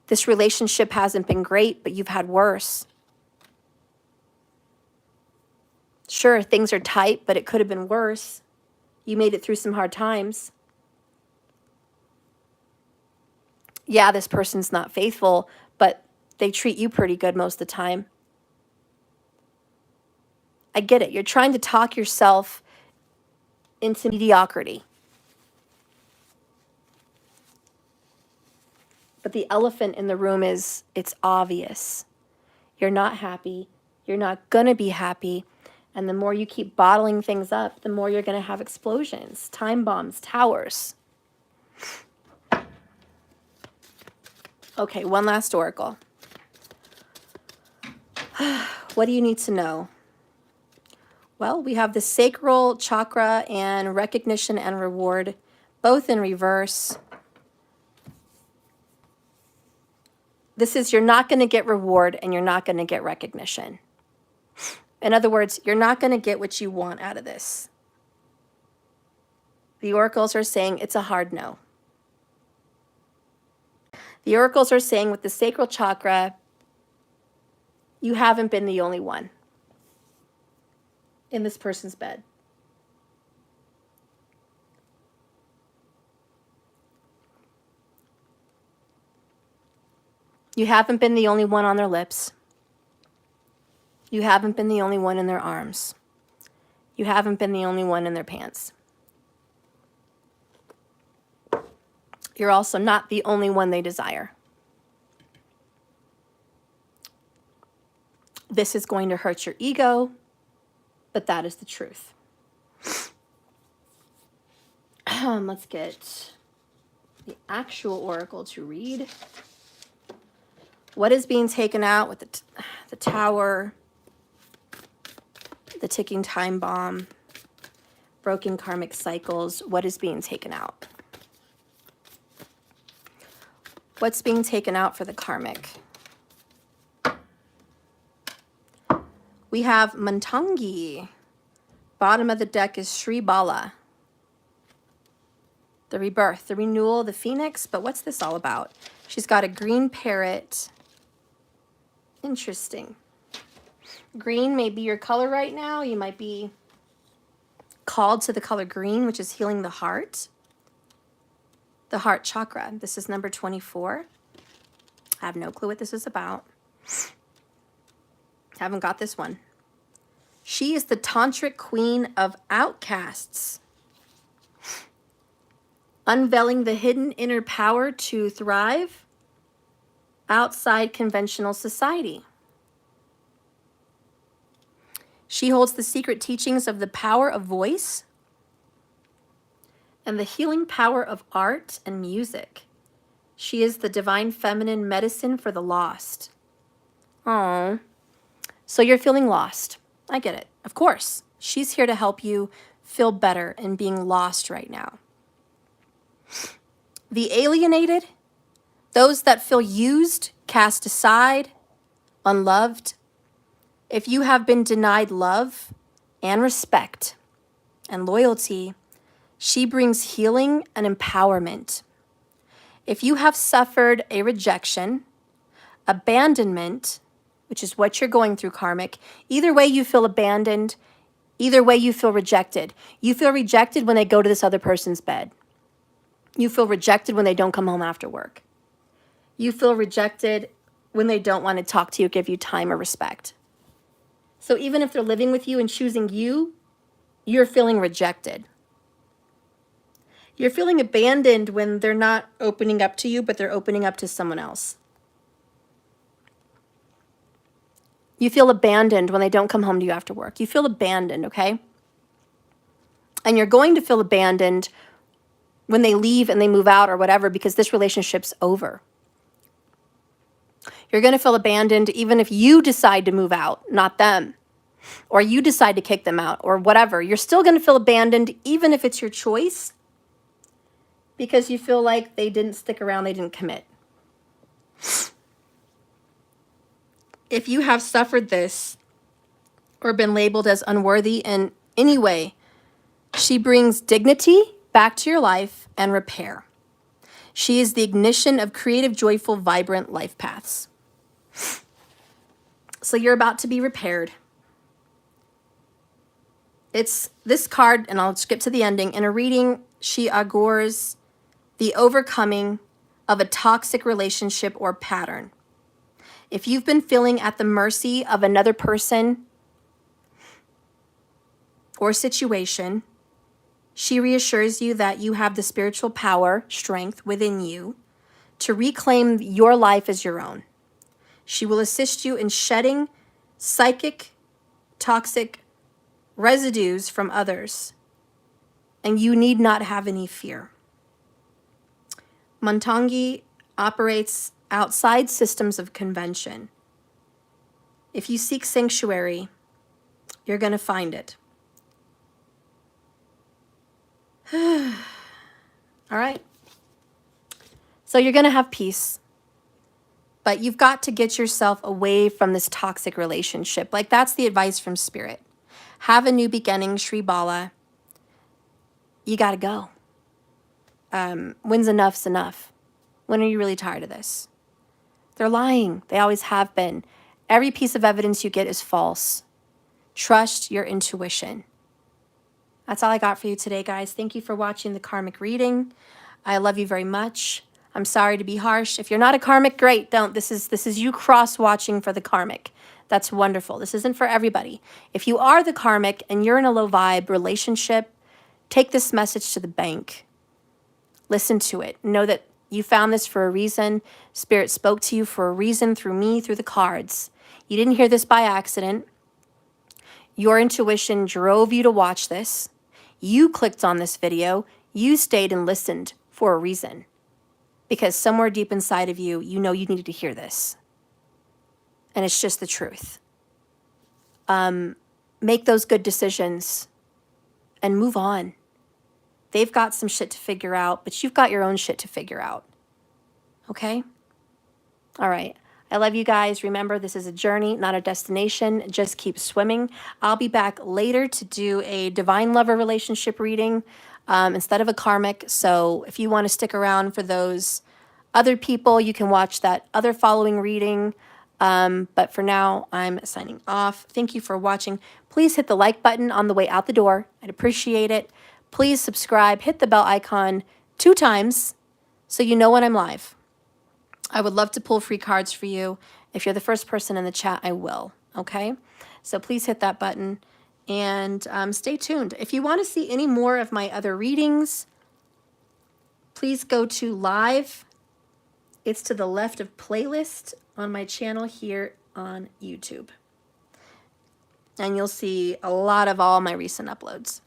This relationship hasn't been great, but you've had worse. Sure, things are tight, but it could have been worse. You made it through some hard times. Yeah, this person's not faithful, but they treat you pretty good most of the time. I get it. You're trying to talk yourself into mediocrity. But the elephant in the room is, it's obvious. You're not happy. You're not going to be happy. And the more you keep bottling things up, the more you're going to have explosions, time bombs, towers. Okay, one last oracle. What do you need to know? Well, we have the sacral chakra and recognition and reward, both in reverse. This is, you're not going to get reward and you're not going to get recognition. In other words, you're not going to get what you want out of this. The oracles are saying it's a hard no. The oracles are saying with the sacral chakra, you haven't been the only one in this person's bed. You haven't been the only one on their lips. You haven't been the only one in their arms. You haven't been the only one in their pants. You're also not the only one they desire. This is going to hurt your ego, but that is the truth. Let's get the actual oracle to read. What is being taken out with the tower, the ticking time bomb, broken karmic cycles? What is being taken out? What's being taken out for the karmic? We have Mantangi. Bottom of the deck is Sri Bala. The rebirth, the renewal, the phoenix. But what's this all about? She's got a green parrot. Interesting. Green may be your color right now. You might be called to the color green, which is healing the heart. The heart chakra. This is number 24. I have no clue what this is about. Haven't got this one. She is the tantric queen of outcasts. Unveiling the hidden inner power to thrive outside conventional society. She holds the secret teachings of the power of voice and the healing power of art and music. She is the divine feminine medicine for the lost. Oh, so you're feeling lost. I get it. Of course, she's here to help you feel better in being lost right now. The alienated, those that feel used, cast aside, unloved. If you have been denied love and respect and loyalty, she brings healing and empowerment. If you have suffered a rejection, abandonment, which is what you're going through, karmic, either way you feel abandoned, either way you feel rejected. You feel rejected when they go to this other person's bed. You feel rejected when they don't come home after work. You feel rejected when they don't want to talk to you, give you time or respect. So even if they're living with you and choosing you, you're feeling rejected. You're feeling abandoned when they're not opening up to you, but they're opening up to someone else. You feel abandoned when they don't come home to you after work. You feel abandoned, okay? And you're going to feel abandoned when they leave and they move out or whatever, because this relationship's over. You're going to feel abandoned even if you decide to move out, not them. Or you decide to kick them out or whatever. You're still going to feel abandoned even if it's your choice, because you feel like they didn't stick around, they didn't commit. If you have suffered this or been labeled as unworthy in any way, she brings dignity back to your life and repair. She is the ignition of creative, joyful, vibrant life paths. So you're about to be repaired. It's this card, and I'll skip to the ending. In a reading, she augurs the overcoming of a toxic relationship or pattern. If you've been feeling at the mercy of another person or situation, she reassures you that you have the spiritual power, strength within you to reclaim your life as your own. She will assist you in shedding psychic, toxic residues from others, and you need not have any fear. Montangi operates outside systems of convention. If you seek sanctuary, you're going to find it. All right. So you're going to have peace, but you've got to get yourself away from this toxic relationship. Like, that's the advice from Spirit. Have a new beginning, Shri Bala. You got to go. When's enough's enough? When are you really tired of this? They're lying. They always have been. Every piece of evidence you get is false. Trust your intuition. That's all I got for you today, guys. Thank you for watching the Karmic reading. I love you very much. I'm sorry to be harsh. If you're not a Karmic, great. Don't. This is you cross-watching for the Karmic. That's wonderful. This isn't for everybody. If you are the Karmic and you're in a low vibe relationship, take this message to the bank. Listen to it. Know that you found this for a reason. Spirit spoke to you for a reason through me, through the cards. You didn't hear this by accident. Your intuition drove you to watch this. You clicked on this video. You stayed and listened for a reason. Because somewhere deep inside of you, you know you needed to hear this. And it's just the truth. Make those good decisions and move on. They've got some shit to figure out, but you've got your own shit to figure out. Okay? All right. I love you guys. Remember, this is a journey, not a destination. Just keep swimming. I'll be back later to do a divine lover relationship reading instead of a karmic. So if you want to stick around for those other people, you can watch that other following reading. But for now, I'm signing off. Thank you for watching. Please hit the like button on the way out the door. I'd appreciate it. Please subscribe. Hit the bell icon 2 times so you know when I'm live. I would love to pull free cards for you. If you're the first person in the chat, I will. Okay? So please hit that button and stay tuned. If you want to see any more of my other readings, please go to live. It's to the left of playlist on my channel here on YouTube. And you'll see a lot of all my recent uploads.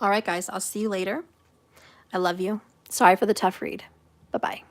All right, guys, I'll see you later. I love you. Sorry for the tough read. Bye-bye.